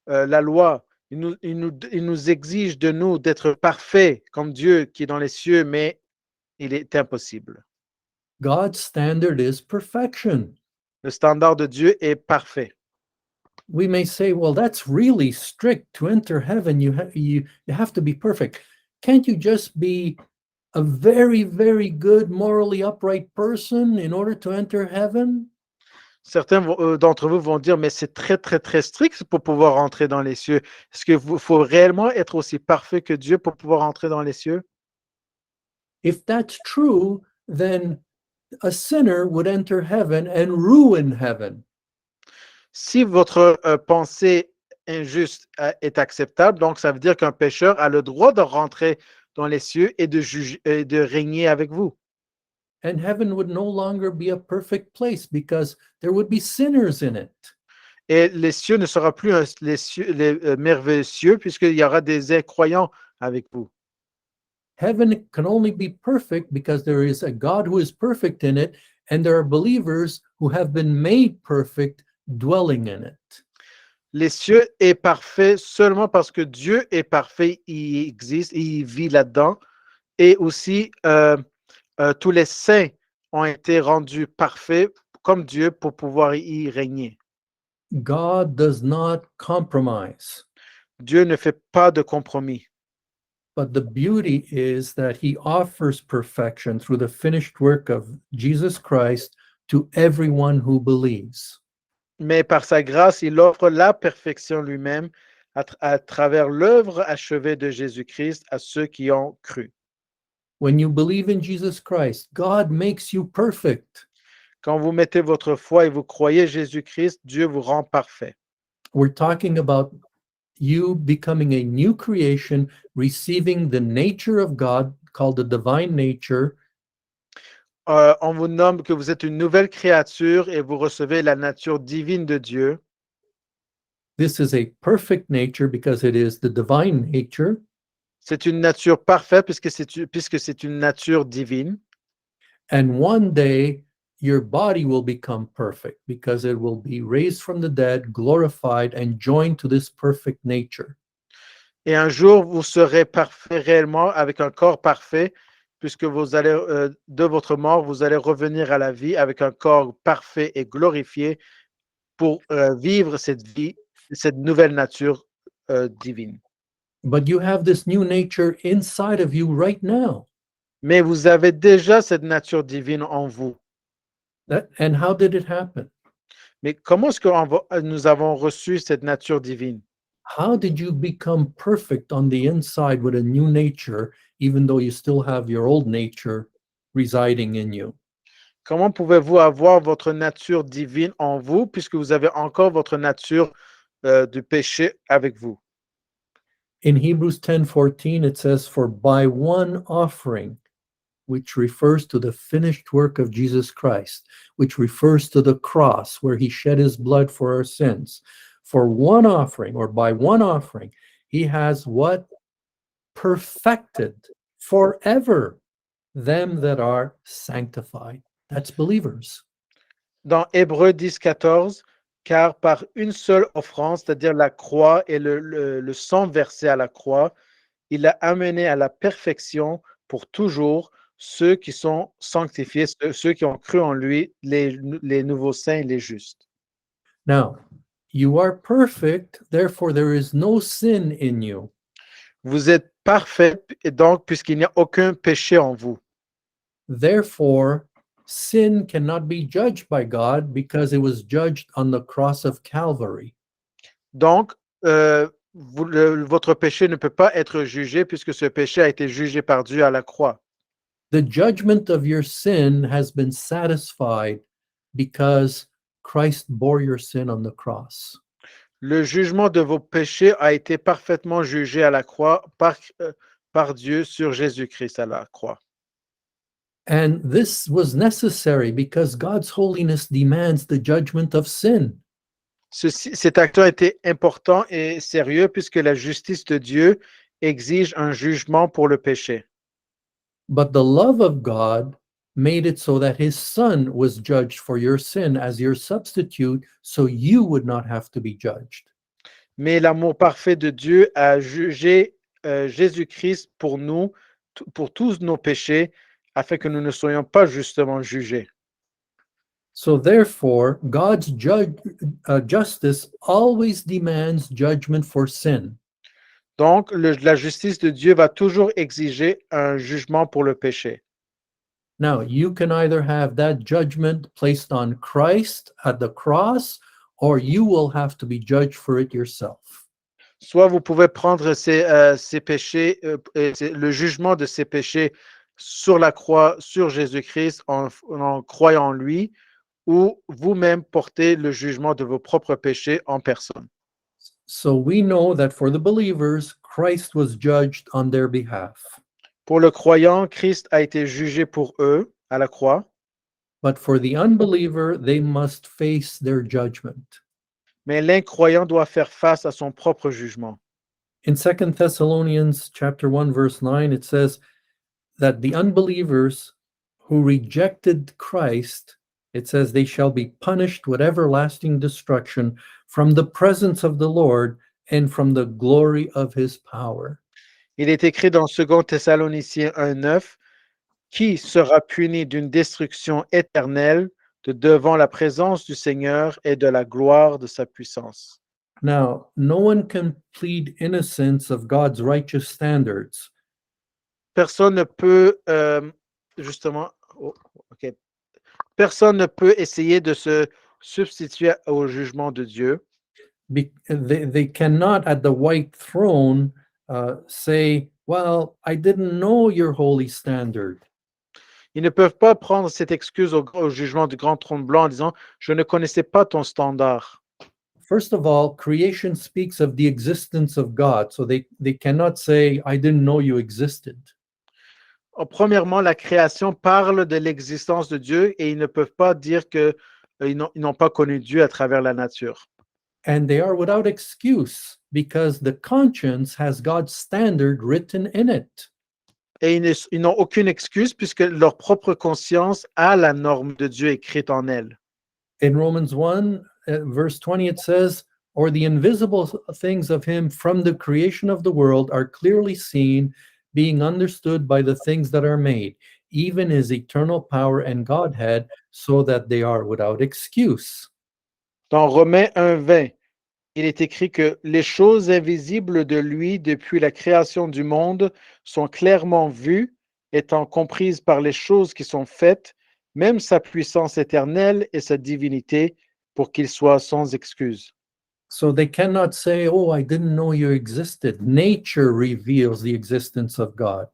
S2: la loi, il nous exige de nous d'être parfaits comme Dieu qui est dans les cieux, mais il est impossible.
S1: God's standard is perfection.
S2: Le standard de Dieu est parfait.
S1: We may say, "Well, that's really strict. To enter heaven, you have to be perfect." Can't you just be a very, very good, morally upright person in order to enter heaven?
S2: Certains d'entre vous vont dire, mais c'est très, très, très strict pour pouvoir entrer dans les cieux. Est-ce qu'il faut réellement être aussi parfait que Dieu pour pouvoir entrer dans les cieux?
S1: If that's true, then a sinner would enter heaven and ruin heaven.
S2: Si votre pensée injuste est acceptable, donc ça veut dire qu'un pécheur a le droit de rentrer dans les cieux et de juger, et de régner avec vous.
S1: And heaven would no longer be a perfect place because there would be sinners in it.
S2: Et les cieux ne sera plus les merveilleux cieux puisqu'il y aura des incroyants avec vous.
S1: heaven can only be perfect because there is a God who is perfect in it, and there are believers who have been made perfect dwelling in it.
S2: Les cieux est parfait seulement parce que Dieu est parfait, il existe, il vit là-dedans. Et aussi, tous les saints ont été rendus parfaits comme Dieu pour pouvoir y régner.
S1: God does not compromise.
S2: Dieu ne fait pas de compromis.
S1: But the beauty is that he offers perfection through the finished work of Jesus Christ to everyone who believes.
S2: Mais par sa grâce, il offre la perfection lui-même à travers l'œuvre achevée de Jésus-Christ à ceux qui ont cru.
S1: When you believe in Jesus Christ, God makes you perfect.
S2: Quand vous mettez votre foi et vous croyez Jésus-Christ, Dieu vous rend parfait.
S1: We're talking about you becoming a new creation, receiving the nature of God, called the divine nature,
S2: On vous nomme que vous êtes une nouvelle créature et vous recevez la nature divine de Dieu.
S1: This is a perfect nature because it is the divine nature.
S2: C'est une nature parfaite puisque c'est une nature divine.
S1: And one day your body will become perfect because it will be raised from the dead, glorified, and joined to this perfect nature.
S2: Et un jour, vous serez parfait réellement avec un corps parfait puisque vous allez, de votre mort, vous allez revenir à la vie avec un corps parfait et glorifié pour vivre cette vie, cette nouvelle nature divine.
S1: But you have this new nature inside of you right now.
S2: Mais vous avez déjà cette nature divine en vous.
S1: And how did it happen?
S2: Mais comment est-ce que nous avons reçu cette nature divine?
S1: How did you become perfect on the inside with a new nature, even though you still have your old nature residing in you?
S2: Comment pouvez-vous avoir votre nature divine en vous puisque vous avez encore votre nature du péché avec vous?
S1: In Hebrews 10:14, it says, "For by one offering," which refers to the finished work of Jesus Christ, which refers to the cross where he shed his blood for our sins. For one offering, or by one offering, he has what? Perfected forever them that are sanctified. That's believers.
S2: Dans Hébreux 10, 14, car par une seule offrande, c'est-à-dire la croix et le sang versé à la croix, il a amené à la perfection pour toujours ceux qui sont sanctifiés, ceux qui ont cru en lui, les nouveaux saints, les justes.
S1: Now, you are perfect, therefore there is no sin in you.
S2: Vous êtes parfaits, et donc, puisqu'il n'y a aucun péché en vous.
S1: Therefore, sin cannot be judged by God because it was judged on the cross of Calvary.
S2: Donc, votre péché ne peut pas être jugé puisque ce péché a été jugé par Dieu à la croix.
S1: The judgment of your sin has been satisfied because Christ bore your sin on the cross.
S2: Le jugement de vos péchés a été parfaitement jugé à la croix par Dieu sur Jésus-Christ à la croix.
S1: And this was necessary because God's holiness demands the judgment of sin.
S2: Cet acte a été important et sérieux puisque la justice de Dieu exige un jugement pour le péché.
S1: But the love of God made it so that his son was judged for your sin as your substitute, so you would not have to be judged.
S2: Mais l'amour parfait de Dieu a jugé Jésus-Christ pour nous, pour tous nos péchés, afin que nous ne soyons pas justement jugés.
S1: So therefore, God's justice always demands judgment for sin.
S2: Donc, la justice de Dieu va toujours exiger un jugement pour le péché.
S1: Now, you can either have that judgment placed on Christ at the cross, or you will have to be judged for it yourself.
S2: Soit vous pouvez prendre ces péchés, le jugement de ces péchés sur la croix, sur Jésus-Christ, en croyant en lui, ou vous-même porter le jugement de vos propres péchés en personne.
S1: So we know that for the believers, Christ was judged on their behalf.
S2: Pour le croyant, Christ a été jugé pour eux à la croix,
S1: But for the unbeliever, they must face their judgment.
S2: mais l'incroyant doit faire face à son propre jugement.
S1: In 2 Thessalonians chapter 1, verse 9, it says, that the unbelievers who rejected Christ, it says they shall be punished with everlasting destruction from the presence of the Lord and from the glory of his power.
S2: Il est écrit dans 2 Thessaloniciens 1:9, qui sera puni d'une destruction éternelle de devant la présence du Seigneur et de la gloire de sa puissance.
S1: Now, no one can plead innocence of God's righteous standards.
S2: Personne ne peut justement, ok. Personne ne peut essayer de se substituer au jugement de Dieu.
S1: They cannot at the white throne say, well, I didn't know your holy standard.
S2: Ils ne peuvent pas prendre cette excuse au jugement du grand trône blanc en disant je ne connaissais pas ton standard.
S1: First of all, creation speaks of the existence of God, so they cannot say, I didn't know you existed.
S2: Premièrement, la création parle de l'existence de Dieu et ils ne peuvent pas dire que ils n'ont pas connu Dieu à travers la nature.
S1: And they are without excuse because the conscience has God's standard written in it.
S2: Et ils n'ont aucune excuse puisque leur propre conscience a la norme de Dieu écrite en elle.
S1: In Romans 1, verse 20, it says, or the invisible things of him from the creation of the world are clearly seen, being understood by the things that are made, even his eternal power and Godhead, so that they are without excuse.
S2: Dans Romains 1:20, il est écrit que les choses invisibles de lui depuis la création du monde sont clairement vues, étant comprises par les choses qui sont faites, même sa puissance éternelle et sa divinité, pour qu'il soit sans excuse.
S1: So they cannot say, oh, I didn't know you existed. Nature reveals the existence of God.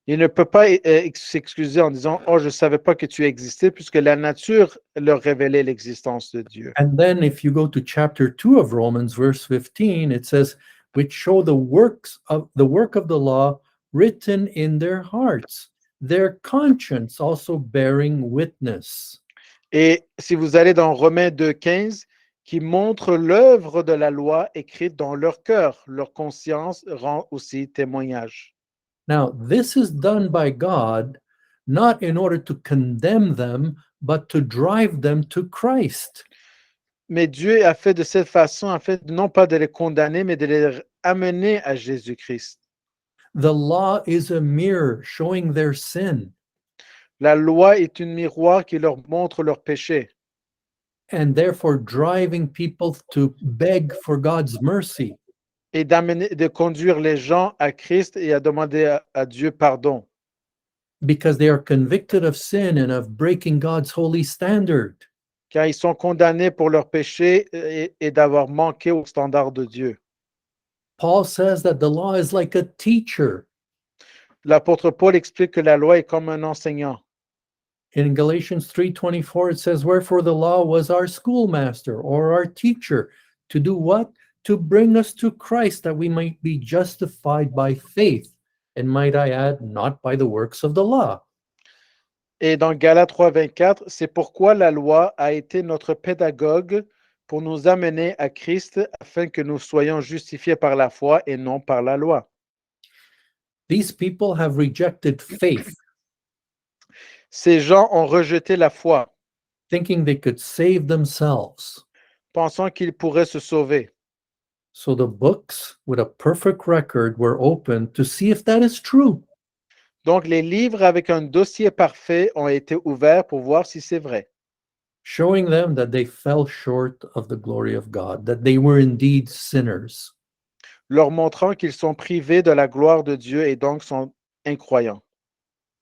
S2: Il ne peut pas s'excuser en disant « Oh, je ne savais pas que tu existais » puisque la nature leur révélait l'existence de Dieu.
S1: And then if you go to chapter 2 of Romans, verse 15, it says, which show the work of the law written in their hearts, their conscience also bearing witness.
S2: Et si vous allez dans Romains 2:15, qui montre l'œuvre de la loi écrite dans leur cœur, leur conscience rend aussi témoignage.
S1: Now, this is done by God, not in order to condemn them, but to drive them to Christ.
S2: Mais Dieu a fait de cette façon, en fait, non pas de les condamner, mais de les amener à Jésus-Christ.
S1: The law is a mirror showing their sin.
S2: La loi est un miroir qui leur montre leur péché.
S1: And therefore driving people to beg for God's mercy.
S2: Et de conduire les gens à Christ et à demander à Dieu pardon.
S1: Because they are convicted of sin and of breaking God's holy standard.
S2: Car ils sont condamnés pour leur péché et d'avoir manqué au standard de Dieu.
S1: Paul says that the law is like a teacher.
S2: L'apôtre Paul explique que la loi est comme un enseignant.
S1: In Galatians 3:24, it says, wherefore the law was our schoolmaster or our teacher to do what? To bring us to Christ, that we might be justified by faith, and might I add, not by the works of the law.
S2: Et dans Galates 3:24, c'est pourquoi la loi a été notre pédagogue pour nous amener à Christ afin que nous soyons justifiés par la foi et non par la loi.
S1: These people have rejected faith,
S2: Ces gens ont rejeté la foi,
S1: thinking they could save themselves.
S2: pensant qu'ils pourraient se sauver.
S1: So the books with a perfect record were opened to see if that is true.
S2: Donc les livres avec un dossier parfait ont été ouverts pour voir si c'est vrai,
S1: showing them that they fell short of the glory of God, that they were indeed sinners.
S2: leur montrant qu'ils sont privés de la gloire de Dieu et donc sont incroyants.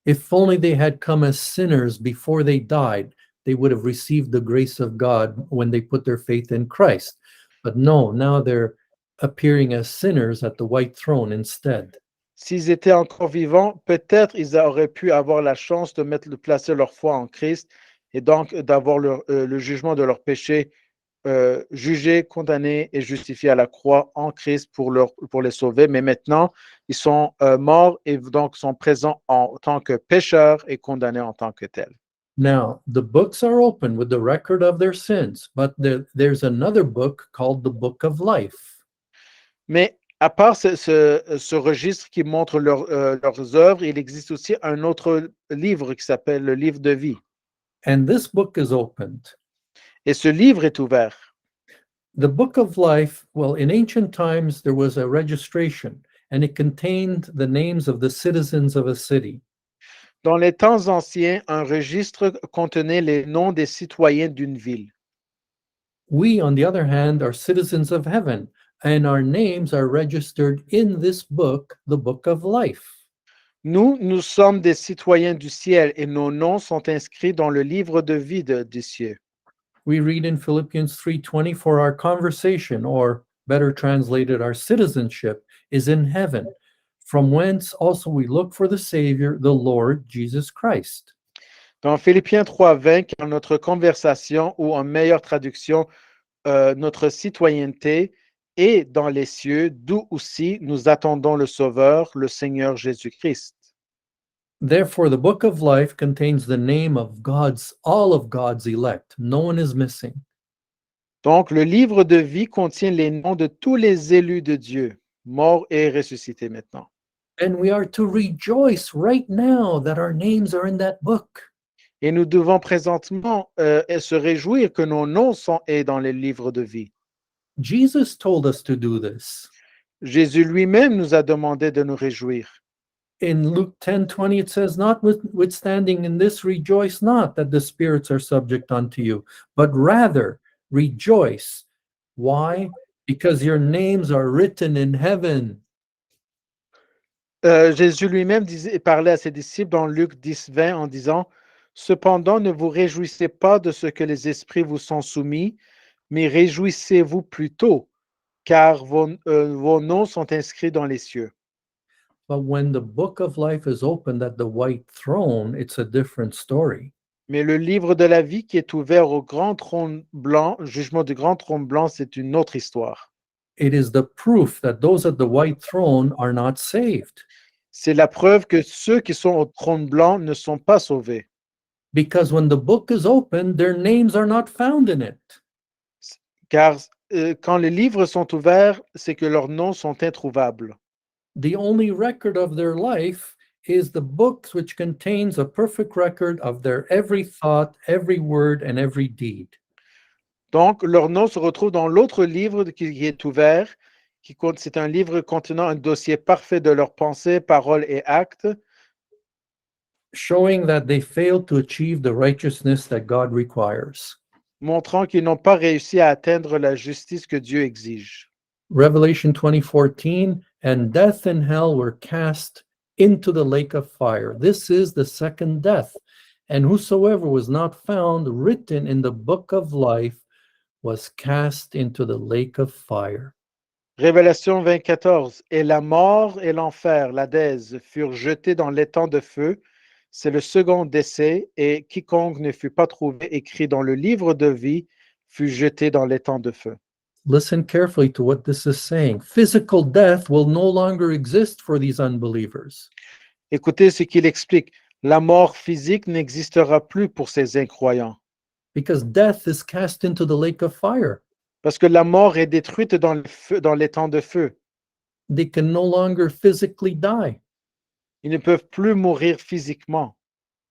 S1: If only they had come as sinners before they died, they would have received the grace of God when they put their faith in Christ. But no, now they're appearing as sinners at the white throne instead.
S2: S'ils étaient encore vivants, peut-être ils auraient pu avoir la chance de placer leur foi en Christ et donc d'avoir le jugement de leur péché jugé, condamné et justifié à la croix en Christ pour les sauver. Mais maintenant, ils sont morts et donc sont présents en tant que pécheurs et condamnés en tant que tels.
S1: Now, the books are open with the record of their sins, but there's another book called the Book of Life.
S2: Mais À part ce registre qui montre leurs œuvres, il existe aussi un autre livre qui s'appelle le livre de vie.
S1: And this book is opened.
S2: Et ce livre est ouvert.
S1: The book of life, well, in ancient times, there was a registration, and it contained the names of the citizens of a city.
S2: Dans les temps anciens, un registre contenait les noms des citoyens d'une ville.
S1: We, on the other hand, are citizens of heaven, and our names are registered in this book, the book of life.
S2: Nous sommes des citoyens du ciel et nos noms sont inscrits dans le livre de vie des cieux.
S1: We read in Philippians 3:20, for our conversation, or better translated, our citizenship, is in heaven, from whence also we look for the Savior, the Lord Jesus Christ.
S2: Dans Philippiens 3:20, car notre conversation, ou en meilleure traduction, notre citoyenneté est dans les cieux, d'où aussi nous attendons le Sauveur, le Seigneur Jésus-Christ.
S1: Therefore, the book of life contains the name of all of God's elect. No one is missing.
S2: Donc, le livre de vie contient les noms de tous les élus de Dieu, morts et ressuscités maintenant.
S1: And we are to rejoice right now that our names are in that book.
S2: Et nous devons présentement se réjouir que nos noms sont dans les livres de vie.
S1: Jesus told us to do this.
S2: Jésus lui-même nous a demandé de nous réjouir.
S1: In Luke 10:20, it says, notwithstanding in this, rejoice not that the spirits are subject unto you, but rather rejoice. Why? Because your names are written in heaven.
S2: Jésus lui-même parlait à ses disciples dans Luc 10:20 en disant, « Cependant, ne vous réjouissez pas de ce que les esprits vous sont soumis, mais réjouissez-vous plutôt, car vos noms sont inscrits dans les cieux. »
S1: But when the book of life is opened at the white throne, it's a different story.
S2: Mais le livre de la vie qui est ouvert au grand trône blanc, jugement du grand trône blanc, c'est une autre histoire.
S1: It is the proof that those at the white throne are not saved.
S2: C'est la preuve que ceux qui sont au trône blanc ne sont pas sauvés.
S1: Because when the book is opened, their names are not found in it.
S2: Car quand les livres sont ouverts, c'est que leurs noms sont introuvables.
S1: The only record of their life is the books which contains a perfect record of their every thought, every word, and every deed.
S2: Donc, leur nom se retrouve dans l'autre livre qui est ouvert, c'est un livre contenant un dossier parfait de leurs pensées, paroles et actes,
S1: showing that they failed to achieve the righteousness that God requires.
S2: montrant qu'ils n'ont pas réussi à atteindre la justice que Dieu exige.
S1: Revelation 20:14, and death and hell were cast into the lake of fire. This is the second death. And whosoever was not found written in the book of life was cast into the lake of fire.
S2: Révélation 20:14, et la mort et l'enfer, l'Hadès, furent jetés dans l'étang de feu. C'est le second décès, et quiconque ne fut pas trouvé écrit dans le livre de vie fut jeté dans l'étang de feu.
S1: Listen carefully to what this is saying. Physical death will no longer exist for these unbelievers.
S2: Écoutez ce qu'il explique. La mort physique n'existera plus pour ces incroyants.
S1: Because death is cast into the lake of fire.
S2: Parce que la mort est détruite dans l'étang de feu.
S1: They can no longer physically die.
S2: Ils ne peuvent plus mourir physiquement.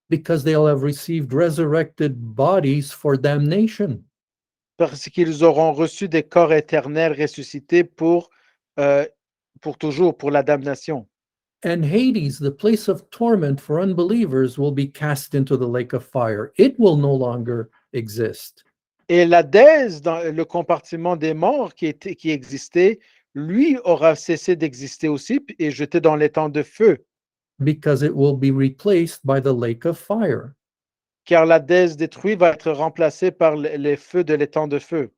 S1: Because they'll have received resurrected bodies for damnation.
S2: Parce qu'ils auront reçu des corps éternels ressuscités pour toujours, pour la damnation.
S1: And Hades, the place of torment for unbelievers, will be cast into the lake of fire. It will no longer exist.
S2: Et l'Hadès, dans le compartiment des morts qui existait, lui aura cessé d'exister aussi et jeté dans l'étang de feu.
S1: Because it will be replaced by the lake of fire.
S2: Car l'Hadès détruit va être remplacé par les feux de l'étang de feu.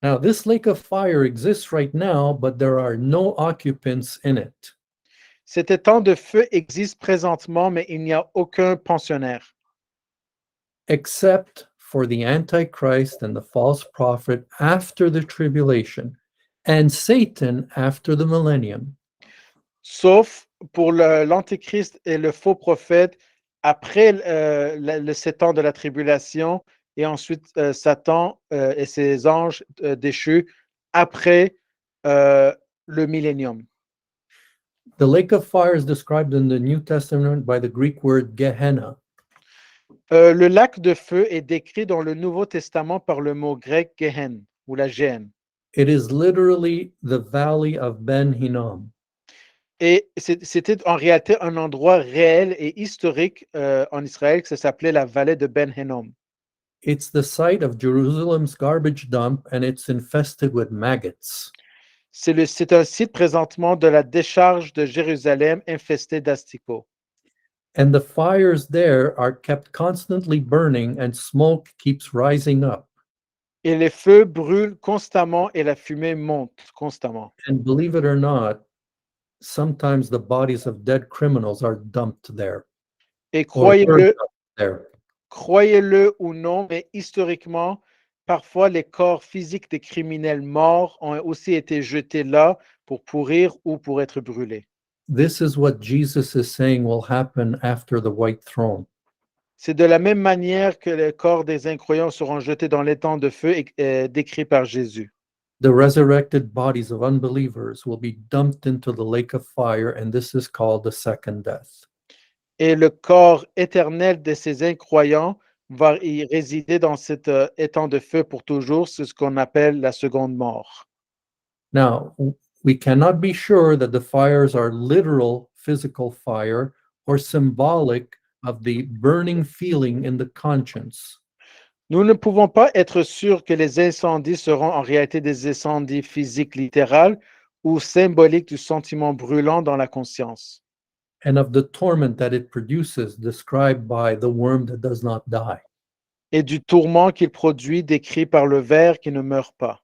S1: Now, this lake of fire exists right now, but there are no occupants in it.
S2: Cet étang de feu existe présentement, mais il n'y a aucun pensionnaire.
S1: Except for the Antichrist and the false prophet after the tribulation, and Satan after the millennium.
S2: Sauf pour l'Antéchrist et le faux prophète après le 7 ans de la tribulation, et ensuite Satan et ses anges déchus après le millénium.
S1: The lake of fire is described in the New Testament by the Greek word Gehenna.
S2: Le lac de feu est décrit dans le Nouveau Testament par le mot grec Gehen ou la Géhenne.
S1: It is literally the valley of Ben Hinnom.
S2: Et c'était en réalité un endroit réel et historique en Israël que ça s'appelait la vallée de Ben Hinnom.
S1: It's the site of Jerusalem's garbage dump, and it's infested with maggots.
S2: C'est un site présentement de la décharge de Jérusalem infesté d'asticots.
S1: And the fires there are kept constantly burning, and smoke keeps rising up.
S2: Et les feux brûlent constamment et la fumée monte constamment.
S1: And believe it or not, sometimes the bodies of dead criminals are dumped there.
S2: Et
S1: Or burned
S2: croyez-le,
S1: up there.
S2: croyez-le ou non, mais historiquement, parfois les corps physiques des criminels morts ont aussi été jetés là pour pourrir ou pour être brûlés.
S1: This is what Jesus is saying will happen after the white throne.
S2: C'est de la même manière que les corps des incroyants seront jetés dans l'étang de feu décrit par Jésus.
S1: The resurrected bodies of unbelievers will be dumped into the lake of fire, and this is called the second death.
S2: Et le corps éternel de ces incroyants va y résider dans cet étang de feu pour toujours. C'est ce qu'on appelle la seconde mort.
S1: Now, we cannot be sure that the fires are literal physical fire or symbolic of the burning feeling in the conscience.
S2: Nous ne pouvons pas être sûrs que les incendies seront en réalité des incendies physiques littérales ou symboliques du sentiment brûlant dans la conscience
S1: And of the torment that it produces, described by the worm that does not die.
S2: et du tourment qu'il produit décrit par le ver qui ne meurt pas.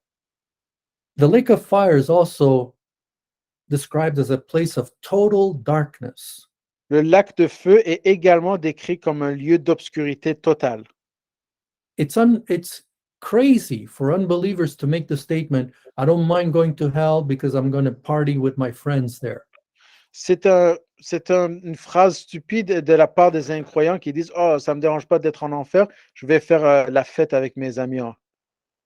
S1: The lake of fire is also described as a place of total darkness.
S2: Le lac de feu est également décrit comme un lieu d'obscurité totale.
S1: It's crazy for unbelievers to make the statement, I don't mind going to hell because I'm going to party with my friends there.
S2: Une phrase stupide de la part des incroyants qui disent « Oh, ça ne me dérange pas d'être en enfer, je vais faire la fête avec mes amis. »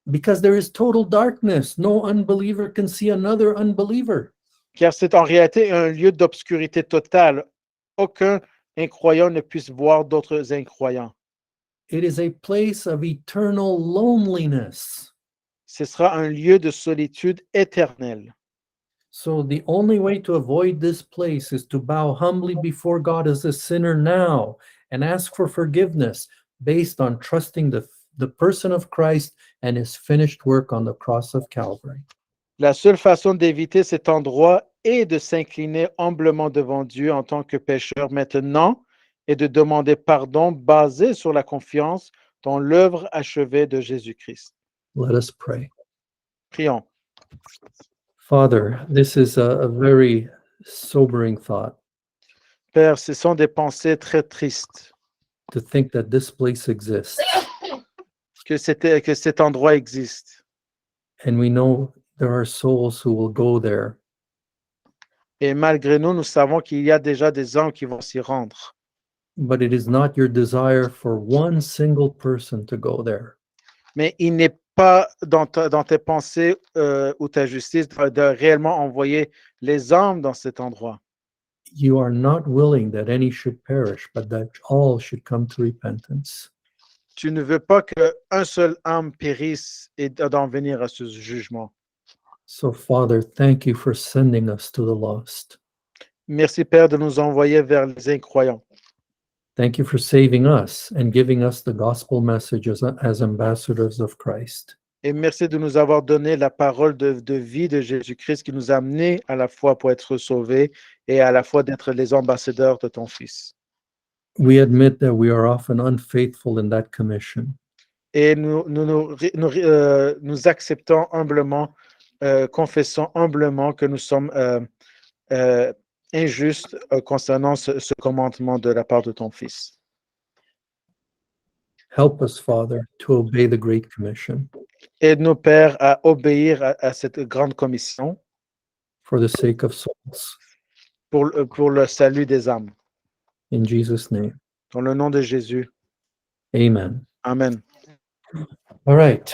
S1: Because there is total darkness. No unbeliever can see another unbeliever.
S2: Car c'est en réalité un lieu d'obscurité totale. Aucun incroyant ne puisse voir d'autres incroyants.
S1: It is a place of eternal loneliness.
S2: Ce sera un lieu de solitude éternelle.
S1: So the only way to avoid this place is to bow humbly before God as a sinner now and ask for forgiveness based on trusting the person of Christ and his finished work on the cross of Calvary.
S2: La seule façon d'éviter cet endroit est de s'incliner humblement devant Dieu en tant que pécheur maintenant et de demander pardon basé sur la confiance dans l'œuvre achevée de Jésus-Christ.
S1: Let us pray.
S2: Prions.
S1: Father, this is a very sobering thought
S2: Père, ce sont des pensées très tristes
S1: to think that this place exists.
S2: que cet endroit existe.
S1: And we know there are souls who will go there.
S2: Et malgré nous, nous savons qu'il y a déjà des âmes qui vont s'y rendre.
S1: But it is not your desire for one single person to go there.
S2: Mais il n'est pas dans tes pensées ou ta justice de réellement envoyer les âmes dans cet endroit.
S1: You are not willing that any should perish, but that all should come to repentance.
S2: Tu ne veux pas qu'un seul âme périsse et d'en venir à ce jugement.
S1: So, Father, thank you for sending us to the lost.
S2: Merci, Père, de nous envoyer vers les incroyants.
S1: Thank you for saving us and giving us the gospel message as ambassadors of Christ.
S2: Et merci de nous avoir donné la parole de vie de Jésus-Christ qui nous a amenés à la fois pour être sauvés et à la fois d'être les ambassadeurs de ton Fils.
S1: We admit that we are often unfaithful in that commission.
S2: Et nous acceptons humblement, confessons humblement que nous sommes injustes concernant ce commandement de la part de ton Fils.
S1: Help us, Father, to obey the Great Commission
S2: Aide-nous, Père, à obéir à cette grande commission
S1: for the sake of souls.
S2: pour le salut des âmes.
S1: In Jesus' name,
S2: Dans le nom de Jésus.
S1: amen.
S2: Amen.
S1: All right.